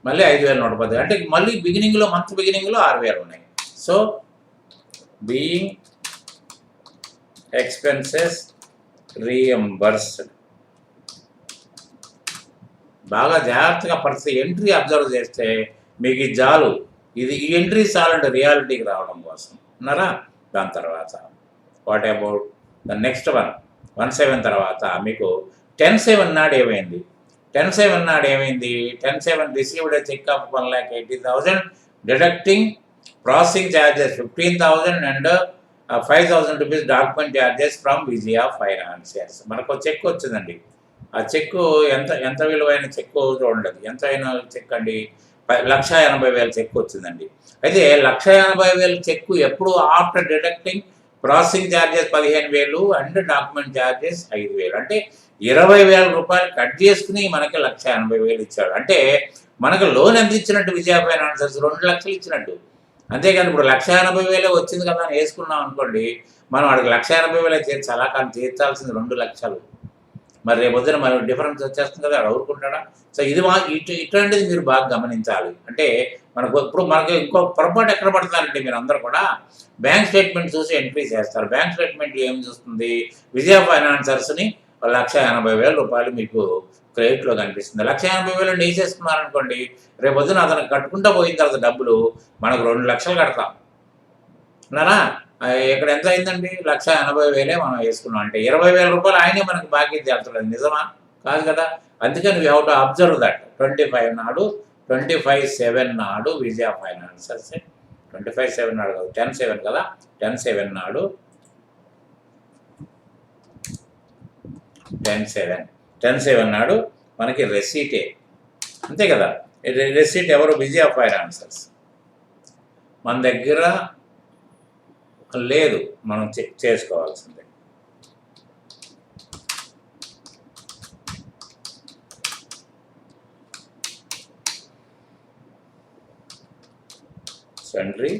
5110, అంటే మళ్ళీ బిగినింగ్లో, మంత్ బిగినింగ్లో 6000 ఉన్నాయి. So being expenses reimbursed. బాగా జాగ్రత్తగా పరిస్థితి ఎంట్రీ అబ్జర్వ్ చేస్తే మీకు ఇది చాలు. ఈ ఎంట్రీ చాలంటే రియాలిటీకి రావడం కోసం అన్నారా. దాని తర్వాత వాట్ అబౌట్ ద నెక్స్ట్ 17 తర్వాత మీకు 10/7 నాడు ఏమైంది, 10/7 received a cheque of 1,80,000 deducting processing charges 15,000 and ₹5,000 document charges from Vijaya financiers. మనకు చెక్ వచ్చిందండి. ఆ చెక్కు ఎంత విలువైన చెక్కు చూడండి. ఎంత అయిన చెక్ అండి, 1,80,000 చెక్ వచ్చిందండి. అయితే 1,80,000 చెక్కు ఎప్పుడు after deducting processing charges 15,000 and document charges 5,000, అంటే ₹20,000 కట్ చేసుకుని మనకి 1,80,000 ఇచ్చాడు. అంటే మనకు లోన్ ఎంత ఇచ్చినట్టు, విజయ ఫైనాన్సర్స్ 2 లక్షలు ఇచ్చినట్టు. అంతేకాని ఇప్పుడు 1,80,000 వచ్చింది కదా అని వేసుకున్నాం అనుకోండి, మనం వాడికి 1,80,000 తీర్చాలా, కానీ తీర్చాల్సింది 2 లక్షలు. మరి రేపొద్దున మరి డిఫరెన్స్ వచ్చేస్తుంది కదా, అడుగుకుంటాడా. సో ఇది ఇటువంటిది మీరు బాగా గమనించాలి. అంటే మనకి ఇంకో పొరపాటు ఎక్కడ పడతారంటే, మీరు అందరూ కూడా బ్యాంక్ స్టేట్మెంట్ చూసి ఎంట్రీ చేస్తారు. బ్యాంక్ స్టేట్మెంట్ ఏం చూస్తుంది, విజయ ఫైనాన్సర్స్ని ₹1,80,000 మీకు క్రెడిట్లో కనిపిస్తుంది. 1,80,000 వేసేసుకున్నారనుకోండి, రేపొద్దున అతను కట్టుకుంటూ పోయిన తర్వాత డబ్బులు మనకు 2 లక్షలు కడతాం అన్నారా. ఇక్కడ ఎంత అయిందండి, 1,80,000 మనం వేసుకున్నాం. అంటే ₹20,000 ఆయనే మనకు బాకీ తీర్చలేదు. నిజమా? కాదు కదా. అందుకని we have to observe that 25 నాడు 25/7 నాడు విజయ ఫైనాన్సర్స్ 25/7 నాడు కాదు 10/7 కదా 10/7 నాడు 10/7 నాడు మనకి రెసీటే అంతే కదా. రెసీట్ ఎవరు? విజయ ఫైనాన్సర్స్. మన దగ్గర లేదు, మనం చేసుకోవాల్సిందే. సన్రీ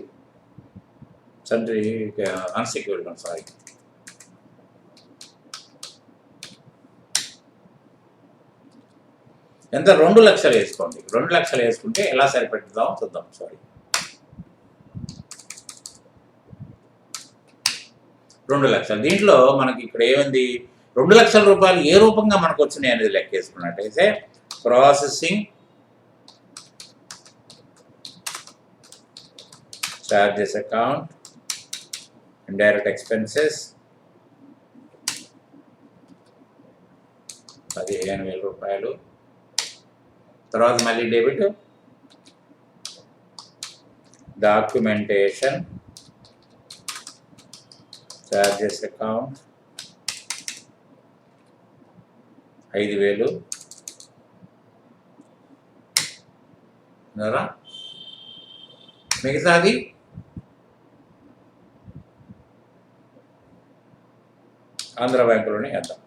అన్సెక్యూర్డ్ లోన్, సారీ. ఎంత? 2 లక్షలు వేసుకోండి. 2 లక్షలు వేసుకుంటే ఎలా సరిపెట్టుదామో చూద్దాం. సారీ, 2 లక్షలు. దీంట్లో మనకి ఇక్కడ ఏముంది? 2 లక్షల రూపాయలు ఏ రూపంగా మనకు వచ్చినాయి అనేది లెక్కేసుకున్నట్టయితే processing charges account, indirect expenses 15,000 రూపాయలు. తర్వాత మళ్ళీ డెబిట్ డాక్యుమెంటేషన్ చార్జెస్ అకౌంట్ 5,000. మిగతాది ఆంధ్ర బ్యాంకులోనే వేద్దాం.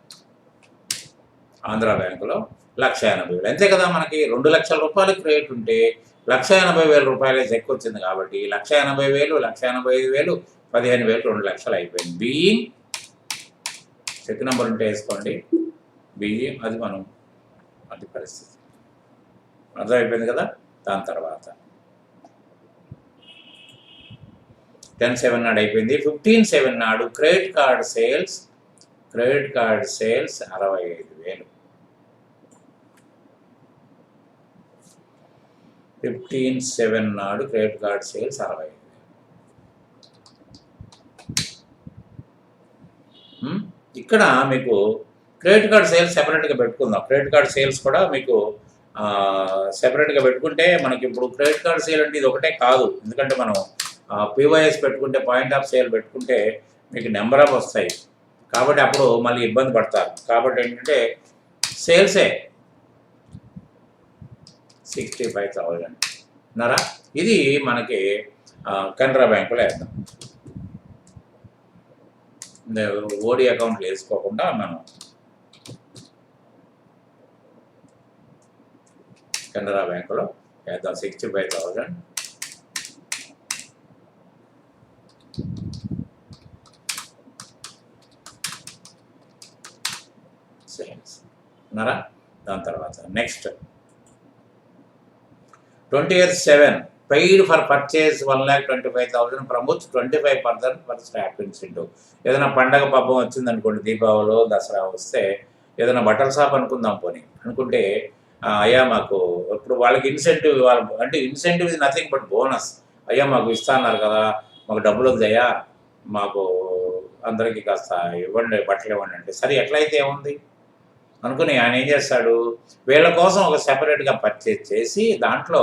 ఆంధ్ర బ్యాంకులో 1,80,000 అంతే కదా. మనకి 2 లక్షల రూపాయలు క్రెడిట్ ఉంటే 1,80,000 రూపాయలే చెక్ వచ్చింది కాబట్టి 1,80,000, 1,85,000, 15,000, 2 లక్షలు అయిపోయింది. బీయింగ్ చెక్ నెంబర్ ఉంటే వేసుకోండి. బీయింగ్ అది మనం అది పరిస్థితి అర్థమైపోయింది కదా. దాని తర్వాత 10/7 నాడు అయిపోయింది. 15/7 నాడు క్రెడిట్ కార్డ్ సేల్స్ 65,000. 15/7 నాడు క్రెడిట్ కార్డ్ సేల్స్ 65,000. ఇక్కడ మీకు క్రెడిట్ కార్డ్ సేల్స్ సెపరేట్గా పెట్టుకుందాం. క్రెడిట్ కార్డ్ సేల్స్ కూడా మీకు సెపరేట్గా పెట్టుకుంటే మనకి ఇప్పుడు క్రెడిట్ కార్డ్ సేల్ అంటే ఇది ఒకటే కాదు. ఎందుకంటే మనం పివైఎస్ పెట్టుకుంటే, పాయింట్ ఆఫ్ సేల్ పెట్టుకుంటే మీకు నెంబర్ ఆఫ్ వస్తాయి కాబట్టి అప్పుడు మళ్ళీ ఇబ్బంది పడతారు. కాబట్టి ఏంటంటే సేల్సే 65,000 అన్నారా. ఇది మనకి కెనరా బ్యాంకులో వేద్దాం. ఓడి అకౌంట్లు వేసుకోకుండా మనం కెనరా బ్యాంకులో వేద్దాం. 65,000 సేల్స్ అన్నారా. దాని తర్వాత next 20/7 paid for purchase 1,25,000 promotes 25% for staff incentive. ఏదైనా పండగ పబ్బం వచ్చిందనుకోండి, దీపావళి దసరా వస్తే ఏదైనా బట్టల షాప్ అనుకుందాం పోనీ అనుకుంటే అయ్యా మాకు ఇప్పుడు వాళ్ళకి ఇన్సెంటివ్ ఇవ్వాలి అంటే incentive is nothing but bonus. అయ్యా మాకు ఇస్తా అన్నారు కదా, మాకు డబ్బులు వద్దయ్యా, మాకు అందరికీ కాస్త ఇవ్వండి, బట్టలు ఇవ్వండి అంటే సరే ఎట్లయితే ఏముంది అనుకుని ఆయన ఏం చేస్తాడు, వీళ్ళ కోసం ఒక సెపరేట్గా పర్చేజ్ చేసి దాంట్లో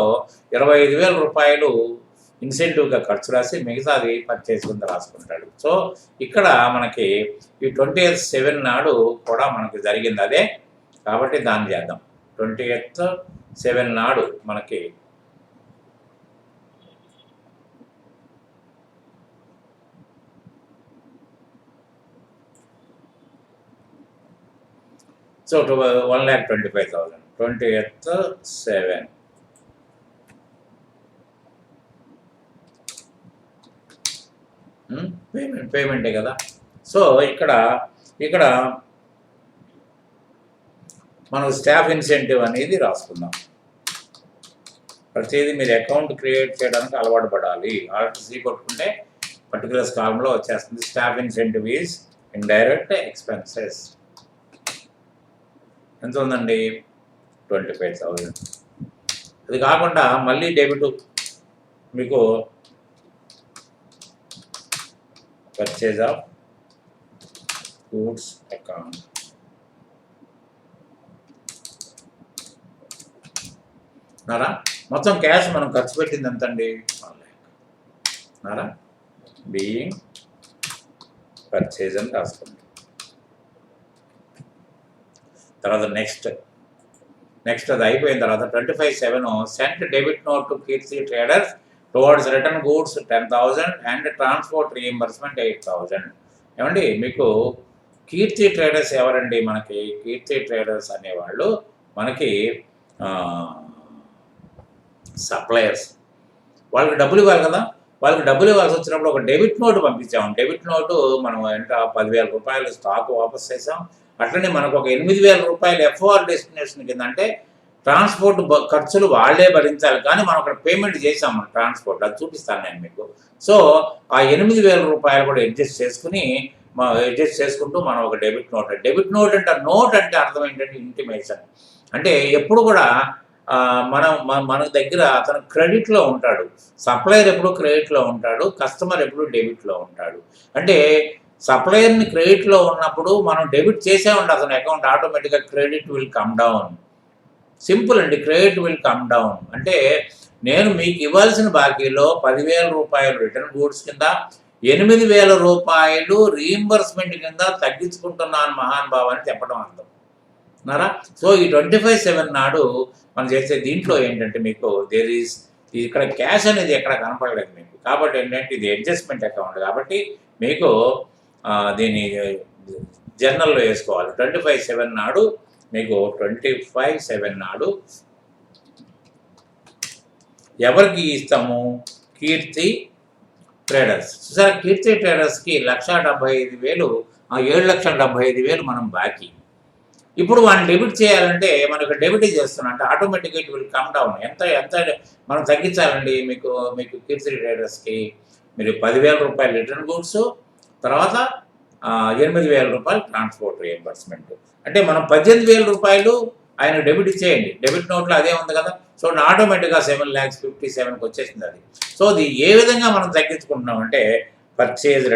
25,000 రూపాయలు ఇన్సెంటివ్గా ఖర్చు రాసి మిగతాది పర్చేజ్ కింద రాసుకుంటాడు. సో ఇక్కడ మనకి ఈ 20/7 నాడు కూడా మనకి జరిగింది అదే కాబట్టి దాన్ని చేద్దాం. 20/7 నాడు మనకి సో 1,25,000 20/7 పేమెంటే కదా. సో ఇక్కడ మనం స్టాఫ్ ఇన్సెంటివ్ అనేది రాసుకుందాం. ప్రతిదీ మీరు అకౌంట్ క్రియేట్ చేయడానికి అలవాటు పడాలి. ఆల్ట్ సి కొట్టుకుంటే పర్టికులర్స్ కాలంలో వచ్చేస్తుంది. Staff incentive is indirect expenses. ఎంత ఉందండి? 25,000. అది కాకుండా మళ్ళీ డెబిట్ మీకు పర్చేజ్ ఆఫ్ గూడ్స్ అకౌంట్ మొత్తం క్యాష్ మనం ఖర్చు పెట్టింది ఎంతండి 1 lakh. బీయింగ్ పర్చేజ్ అని రాసుకోండి. తర్వాత నెక్స్ట్ అది అయిపోయిన తర్వాత 25/7 sent debit note to Keerthi traders towards return goods 10,000 and transport reimbursement 8,000. ఏమండి మీకు కీర్తి ట్రేడర్స్ ఎవరండి? మనకి కీర్తి ట్రేడర్స్ అనేవాళ్ళు మనకి సప్లయర్స్. వాళ్ళకి డబ్బులు ఇవ్వాలి కదా. వాళ్ళకి డబ్బులు ఇవ్వాల్సి వచ్చినప్పుడు ఒక డెబిట్ నోటు పంపించాము. డెబిట్ నోటు మనం ఎంత 10,000 రూపాయలు స్టాక్ వాపస్ చేసాం. అట్లనే మనకు ఒక 8,000 రూపాయలు ఎఫ్ఓఆర్ డెస్టినేషన్ కింద, అంటే ట్రాన్స్పోర్ట్ ఖర్చులు వాళ్ళే భరించాలి, కానీ మనం అక్కడ పేమెంట్ చేసాం మన ట్రాన్స్పోర్ట్. అది చూపిస్తాను నేను మీకు. సో ఆ 8,000 రూపాయలు కూడా అడ్జస్ట్ చేసుకుంటూ మనం ఒక డెబిట్ నోట్ అంటే అర్థం ఏంటంటే ఇంటిమేషన్. అంటే ఎప్పుడు కూడా మన దగ్గర అతను క్రెడిట్లో ఉంటాడు. సప్లయర్ ఎప్పుడు క్రెడిట్లో ఉంటాడు, కస్టమర్ ఎప్పుడు డెబిట్లో ఉంటాడు. అంటే సప్లయర్ని క్రెడిట్లో ఉన్నప్పుడు మనం డెబిట్ చేసామండి అతని అకౌంట్, ఆటోమేటిక్గా credit will come down. Simple అండి, క్రెడిట్ విల్ కమ్ డౌన్. అంటే నేను మీకు ఇవ్వాల్సిన బాకీలో 10,000 రూపాయలు రిటర్న్ గూడ్స్ కింద, 8,000 రూపాయలు రీయింబర్స్మెంట్ కింద తగ్గించుకుంటున్నాను మహానుభావ్ అని చెప్పడం అర్థం నారా. సో ఈ 25/7 నాడు మనం చేసే దీంట్లో ఏంటంటే మీకు ఇక్కడ క్యాష్ అనేది ఎక్కడ కనపడలేదు మీకు. కాబట్టి ఏంటంటే ఇది అడ్జస్ట్మెంట్ అకౌంట్ కాబట్టి మీకు దీన్ని జర్నల్లో వేసుకోవాలి. 25/7 నాడు మీకు 25/7 నాడు ఎవరికి ఇస్తాము? కీర్తి ట్రేడర్స్. సార్ కీర్తి ట్రేడర్స్కి 1,75,000, 7,75,000 మనం బాకీ. ఇప్పుడు వాడిని డెబిట్ చేయాలంటే మనకు డెబిట్ చేస్తున్నాం అంటే ఆటోమేటిక్గా ఇట్ విల్ కమ్ డౌన్. ఎంత మనం తగ్గించాలండి మీకు కీర్తి ట్రేడర్స్కి? మీరు 10,000 రూపాయలు రిటర్న్ గూడ్స్, తర్వాత 8,000 రూపాయలు ట్రాన్స్పోర్ట్ రియంబర్స్మెంట్. అంటే మనం 18,000 రూపాయలు ఆయన డెబిట్ ఇచ్చేయండి. డెబిట్ నోట్లో అదే ఉంది కదా. సో ఆటోమేటిక్గా 7,57,000కి వచ్చేసింది అది. సో అది ఏ విధంగా మనం తగ్గించుకుంటున్నాం అంటే purchase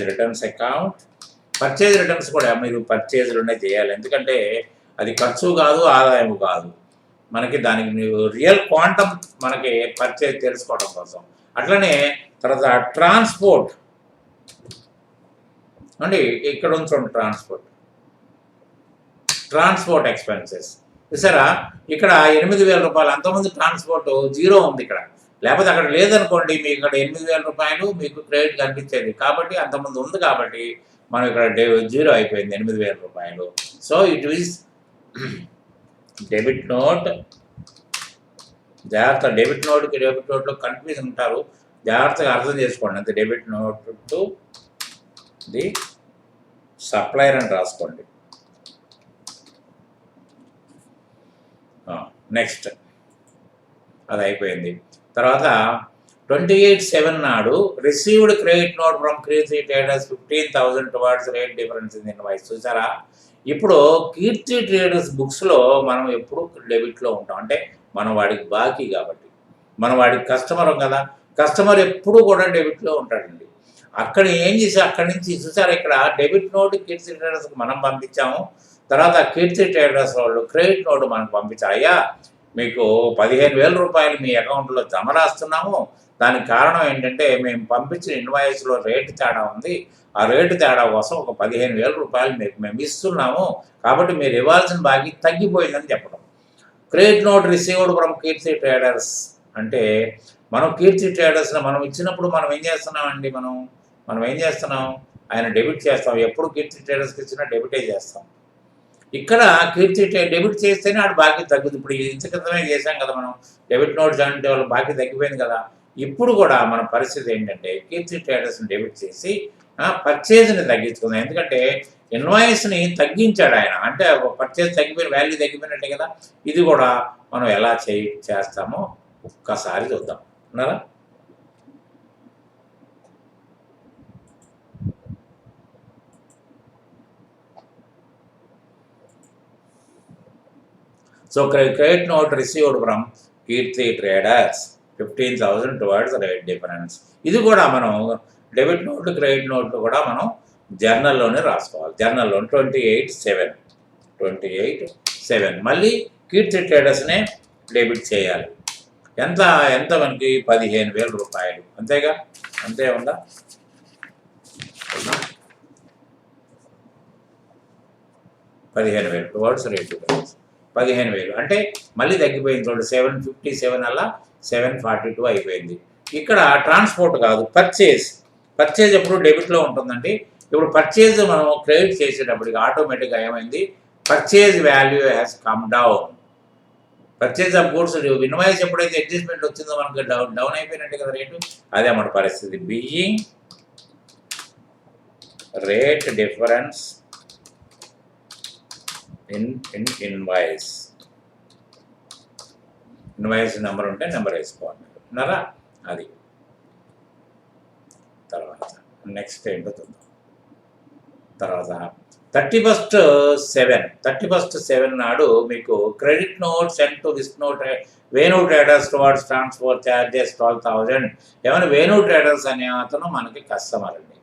returns account. Purchase returns కూడా మీరు పర్చేజ్లోనే చేయాలి, ఎందుకంటే అది ఖర్చు కాదు, ఆదాయం కాదు. మనకి దానికి రియల్ క్వాంటమ్ మనకి పర్చేజ్ తెలుసుకోవడం కోసం. అట్లనే తర్వాత అండి ఇక్కడ ఉంచండి ట్రాన్స్పోర్ట్ ఎక్స్పెన్సెస్. చూసారా ఇక్కడ 8,000 రూపాయలు, అంతకుముందు ట్రాన్స్పోర్ట్ 0 ఉంది ఇక్కడ, లేకపోతే అక్కడ లేదనుకోండి మీకు ఇక్కడ 8,000 రూపాయలు మీకు క్రెడిట్ కనిపించేది. కాబట్టి అంతకుముందు ఉంది కాబట్టి మనం ఇక్కడ 0 అయిపోయింది 8,000 రూపాయలు. So it is debit note. జాగ్రత్త, డెబిట్ నోట్లో కన్ఫ్యూజన్ ఉంటారు, జాగ్రత్తగా అర్థం చేసుకోండి. అంతే, debit note to the supplier అని రాసుకోండి. నెక్స్ట్ అది అయిపోయింది. తర్వాత 28/7 నాడు received credit note from Keerthi traders 15,000 towards rate difference in invoice. చూసారా, ఇప్పుడు కీర్తి ట్రేడర్స్ బుక్స్లో మనం ఎప్పుడు డెబిట్లో ఉంటాం, అంటే మనం వాడికి బాకీ కాబట్టి, మనం వాడికి కస్టమర్ కదా, కస్టమర్ ఎప్పుడు కూడా డెబిట్లో ఉంటాడండి. అక్కడ ఏం చేసి అక్కడి నుంచి చూసారా, ఇక్కడ డెబిట్ నోట్ కీర్తి ట్రేడర్స్కి మనం పంపించాము, తర్వాత కీర్తి ట్రేడర్స్ వాళ్ళు క్రెడిట్ నోట్ మనకు పంపించారు. అయ్యా మీకు 15,000 రూపాయలు మీ అకౌంట్లో జమ రాస్తున్నాము, దానికి కారణం ఏంటంటే మేము పంపించిన ఇన్వాయిస్లో రేటు తేడా ఉంది, ఆ రేటు తేడా కోసం ఒక 15,000 రూపాయలు మీకు మేము ఇస్తున్నాము, కాబట్టి మీరు ఇవ్వాల్సిన బాకీ తగ్గిపోయిందని చెప్పడం. Credit note received from Keerthi traders అంటే మనం కీర్తి ట్రేడర్స్ని మనం ఇచ్చినప్పుడు మనం ఏం చేస్తున్నామండి, మనం ఏం చేస్తున్నాం, ఆయన డెబిట్ చేస్తాం. ఎప్పుడు కీర్తి ట్రేడర్స్కి ఇచ్చినా డెబిటే చేస్తాం. ఇక్కడ కీర్తి డెబిట్ చేస్తేనే ఆడు బాకీ తగ్గుతుంది. ఇప్పుడు ఇంత క్రితమే చేశాం కదా మనం, డెబిట్ నోట్స్ అంటే వాళ్ళు బాకీ తగ్గిపోయింది కదా. ఇప్పుడు కూడా మన పరిస్థితి ఏంటంటే కీర్తి ట్రేడర్స్ని డెబిట్ చేసి పర్చేజ్ని తగ్గించుకుందాం. ఎందుకంటే ఇన్వాయిస్ని తగ్గించాడు ఆయన, అంటే పర్చేజ్ తగ్గిపోయిన వాల్యూ తగ్గిపోయినట్టే కదా. ఇది కూడా మనం ఎలా చేస్తామో ఒక్కసారి చూద్దాం ఉన్నారా. So credit note received from Keerthi traders 15,000 towards rate difference. ఇది కూడా మనం డెబిట్ నోట్లు క్రెడిట్ నోట్లు కూడా మనం జర్నల్లోనే రాసుకోవాలి. జర్నల్లో 28/7 28,700 మళ్ళీ కీర్తి ట్రేడర్స్నే డెబిట్ చేయాలి. ఎంత ఎంత మనకి 15,000 రూపాయలు, అంతేగా? అంతే ఉందా? 15,000 టువర్డ్స్ రేట్ 15,000 అంటే మళ్ళీ తగ్గిపోయింది చూడండి. 757 అలా 742 అయిపోయింది. ఇక్కడ ట్రాన్స్పోర్ట్ కాదు, పర్చేజ్ ఎప్పుడు డెబిట్లో ఉంటుందండి. ఇప్పుడు పర్చేజ్ మనం క్రెడిట్ చేసేటప్పటికి ఆటోమేటిక్గా ఏమైంది, purchase value has come down. Purchase of goods invoice ఎప్పుడైతే అడ్జస్ట్మెంట్ వచ్చిందో మనకి డౌన్ అయిపోయినట్టే కదా రేటు. అదే మన పరిస్థితి. Being rate difference in invoice number ఉంటే నెంబర్ వేసుకోవాలి విన్నారా. అది తర్వాత నెక్స్ట్ ఏంటో చూద్దాం. తర్వాత 31/7 నాడు మీకు credit note sent to this note Venu traders towards transport charges 12,000. ఏమైనా వేణు ట్రేడర్స్ అనే అతను మనకి కస్టమర్ అండి.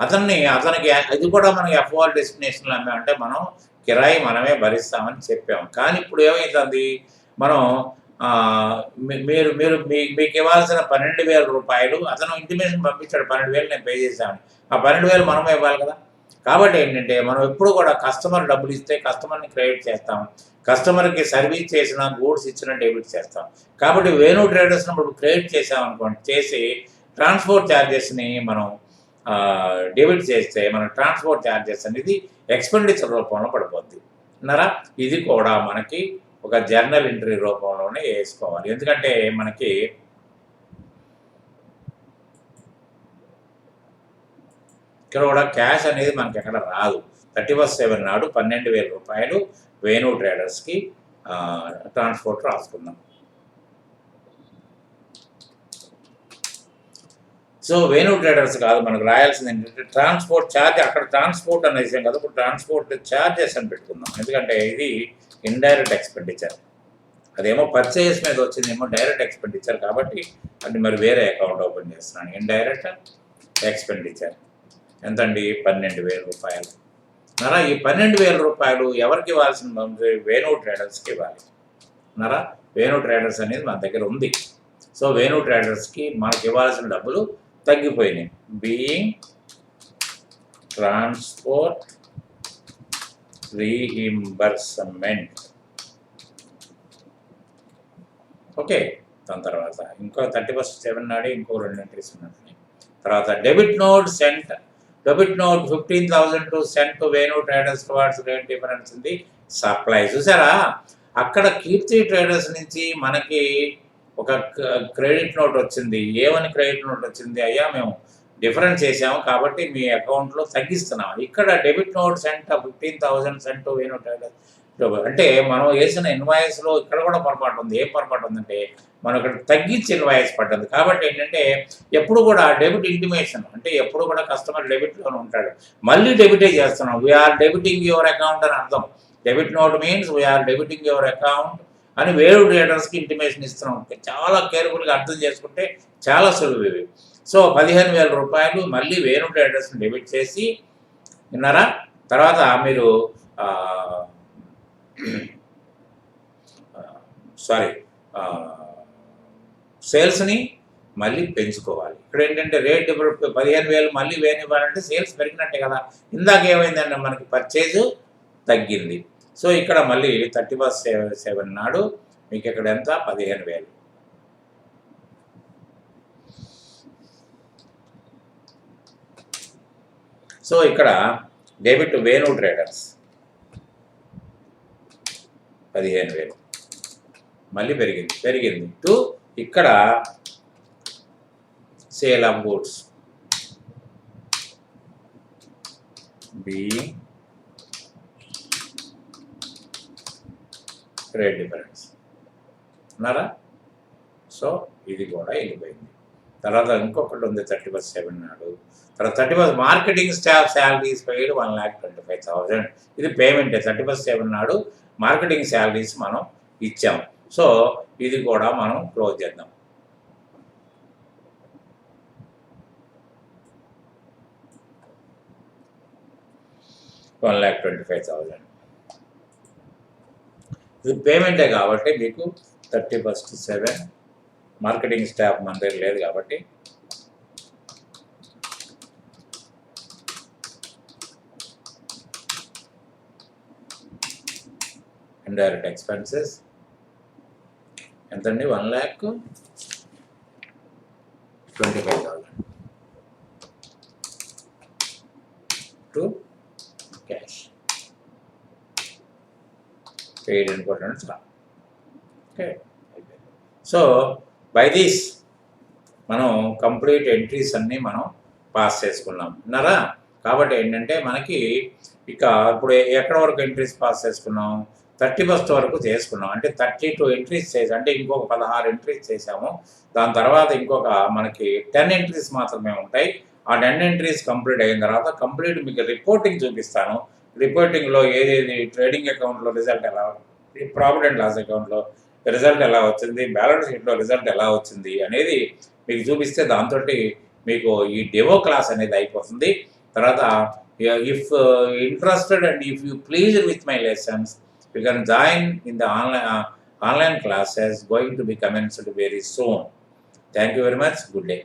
అతనికి ఇది కూడా మనకి ఎఫ్ఓఆర్ డెస్టినేషన్లో అమ్మామంటే మనం కిరాయి మనమే భరిస్తామని చెప్పాము. కానీ ఇప్పుడు ఏమవుతుంది, మనం మీరు మీరు మీకు ఇవ్వాల్సిన 12,000 రూపాయలు అతను ఇంటిమేషన్ పంపించాడు, 12,000 నేను పే చేశామని. ఆ 12,000 మనమే ఇవ్వాలి కదా. కాబట్టి ఏంటంటే మనం ఎప్పుడు కూడా కస్టమర్ డబ్బులు ఇస్తే కస్టమర్ని క్రెడిట్ చేస్తాం, కస్టమర్కి సర్వీస్ చేసిన గూడ్స్ ఇచ్చిన డెబిట్ చేస్తాం. కాబట్టి వేణు ట్రేడర్స్ని ఇప్పుడు క్రెడిట్ చేసామనుకోండి, చేసి ట్రాన్స్పోర్ట్ ఛార్జెస్ని మనం డెబిట్ చేస్తే మన ట్రాన్స్పోర్ట్ ఛార్జెస్ అనేది ఎక్స్పెండిచర్ రూపంలో పడిపోద్ది అన్నారా. ఇది కూడా మనకి ఒక జర్నల్ ఎంట్రీ రూపంలోనే వేసుకోవాలి. ఎందుకంటే మనకి ఇక్కడ కూడా క్యాష్ అనేది మనకి ఎక్కడ రాదు. 31/7 నాడు 12,000 రూపాయలు వేణు ట్రేడర్స్కి ట్రాన్స్పోర్ట్ రాసుకుందాం. సో వేణు ట్రేడర్స్ కాదు మనకు రాయాల్సింది ఏంటంటే ట్రాన్స్పోర్ట్ ఛార్జ్. అక్కడ ట్రాన్స్పోర్ట్ అనే విషయం కదా, ఇప్పుడు ట్రాన్స్పోర్ట్ ఛార్జెస్ అని పెట్టుకుందాం. ఎందుకంటే ఇది ఇండైరెక్ట్ ఎక్స్పెండిచర్, అదేమో పర్చేస్ మీద వచ్చిందేమో డైరెక్ట్ ఎక్స్పెండిచర్. కాబట్టి అది మరి వేరే అకౌంట్ ఓపెన్ చేస్తున్నాను. ఇండైరెక్ట్ ఎక్స్పెండిచర్ ఎంతండి, 12,000 రూపాయలు. నరా ఈ 12,000 రూపాయలు ఎవరికి ఇవ్వాల్సిన వేణు ట్రేడర్స్కి ఇవ్వాలి. నరా వేణు ట్రేడర్స్ అనేది మన దగ్గర ఉంది. సో వేణు ట్రేడర్స్కి మనకి ఇవ్వాల్సిన డబ్బులు తగ్గిపోయినాయి. Being transport reimbursement. ఓకే, దాని తర్వాత ఇంకో 31/7 నాడే ఇంకో 2 ఎంట్రీస్ ఉన్నాయి. తర్వాత debit note 15,000 to cent to Venu traders towards rate difference ఉంది సప్లై. చూసారా, అక్కడ కీర్తి ట్రేడర్స్ నుంచి మనకి ఒక క్రెడిట్ నోట్ వచ్చింది. ఏమని క్రెడిట్ నోట్ వచ్చింది, అయ్యా మేము డిఫరెన్స్ చేసాము కాబట్టి మీ అకౌంట్లో తగ్గిస్తున్నాం. ఇక్కడ debit note sent 15,000 sent to Venu traders అంటే మనం వేసిన ఇన్వాయిస్లో ఇక్కడ కూడా పొరపాటు ఉంది. ఏం పొరపాటు ఉందంటే మనం ఇక్కడ తగ్గించి ఇన్వాయిస్ పడ్డది. కాబట్టి ఏంటంటే ఎప్పుడు కూడా డెబిట్ ఇంటిమేషన్ అంటే ఎప్పుడు కూడా కస్టమర్ డెబిట్లోనే ఉంటాడు, మళ్ళీ డెబిటే చేస్తున్నాం. వీఆర్ డెబిటింగ్ యువర్ అకౌంట్ అని అర్థం. Debit note means we are debiting your account అని వేరు ట్రేడర్స్కి ఇంటిమేషన్ ఇస్తున్నాం. చాలా కేర్ఫుల్గా అర్థం చేసుకుంటే చాలా సులువు ఇవి. సో 15,000 రూపాయలు మళ్ళీ వేరు ట్రేడర్స్ని డెబిట్ చేసి విన్నారా. తర్వాత మీరు సేల్స్ని మళ్ళీ పెంచుకోవాలి. ఇక్కడ ఏంటంటే రేట్ ఇప్పుడు 15,000 మళ్ళీ వేలు ఇవ్వాలంటే సేల్స్ పెరిగినట్టే కదా. ఇందాక ఏమైందంటే మనకి పర్చేజ్ తగ్గింది. సో ఇక్కడ మళ్ళీ 31/7 నాడు మీకు ఇక్కడ ఎంత, 15,000. సో ఇక్కడ డెబిట్ వేణు ట్రేడర్స్ 15,000 మళ్ళీ పెరిగింది టు ఇక్కడ sale of goods being rate difference అన్నారా. సో ఇది కూడా వెళ్ళిపోయింది. తర్వాత ఇంకొకటి ఉంది 31/7 నాడు. తర్వాత 31 మార్కెటింగ్ స్టాఫ్ శాలరీస్ పెయిడ్ 1,25,000. ఇది పేమెంటే. 31/7 నాడు మార్కెటింగ్ శాలరీస్ మనం ఇచ్చాము. సో ఇది కూడా మనం క్లోజ్ చేద్దాం. $1,25,000. ఇది పేమెంటే కాబట్టి మీకు 31/7 మార్కెటింగ్ స్టాఫ్ మన దగ్గర లేదు కాబట్టి ఇండైరెక్ట్ ఎక్స్పెన్సెస్ ఎంతండి? 1,25,000 to cash paid important stock. Okay, so by this మనం కంప్లీట్ ఎంట్రీస్ అన్నీ మనం పాస్ చేసుకున్నాం విన్నారా. కాబట్టి ఏంటంటే మనకి ఇక ఇప్పుడు ఎక్కడ వరకు ఎంట్రీస్ పాస్ చేసుకున్నాం? 31st వరకు చేసుకున్నాం. అంటే 32 ఎంట్రీస్ చేసి, అంటే ఇంకొక 16 ఎంట్రీస్ చేసాము. దాని తర్వాత ఇంకొక మనకి 10 ఎంట్రీస్ మాత్రమే ఉంటాయి. ఆ 10 ఎంట్రీస్ కంప్లీట్ అయిన తర్వాత కంప్లీట్ మీకు రిపోర్టింగ్ చూపిస్తాను. రిపోర్టింగ్లో ఏదేది ట్రేడింగ్ అకౌంట్లో రిజల్ట్ ఎలా, ప్రాఫిట్ అండ్ లాస్ అకౌంట్లో రిజల్ట్ ఎలా వచ్చింది, బ్యాలెన్స్ షీట్లో రిజల్ట్ ఎలా వచ్చింది అనేది మీకు చూపిస్తే దాంతో మీకు ఈ డెమో క్లాస్ అనేది అయిపోతుంది. తర్వాత if interested and if you please with my lessons, you can join in the online classes going to be commenced very soon. Thank you very much. Good day.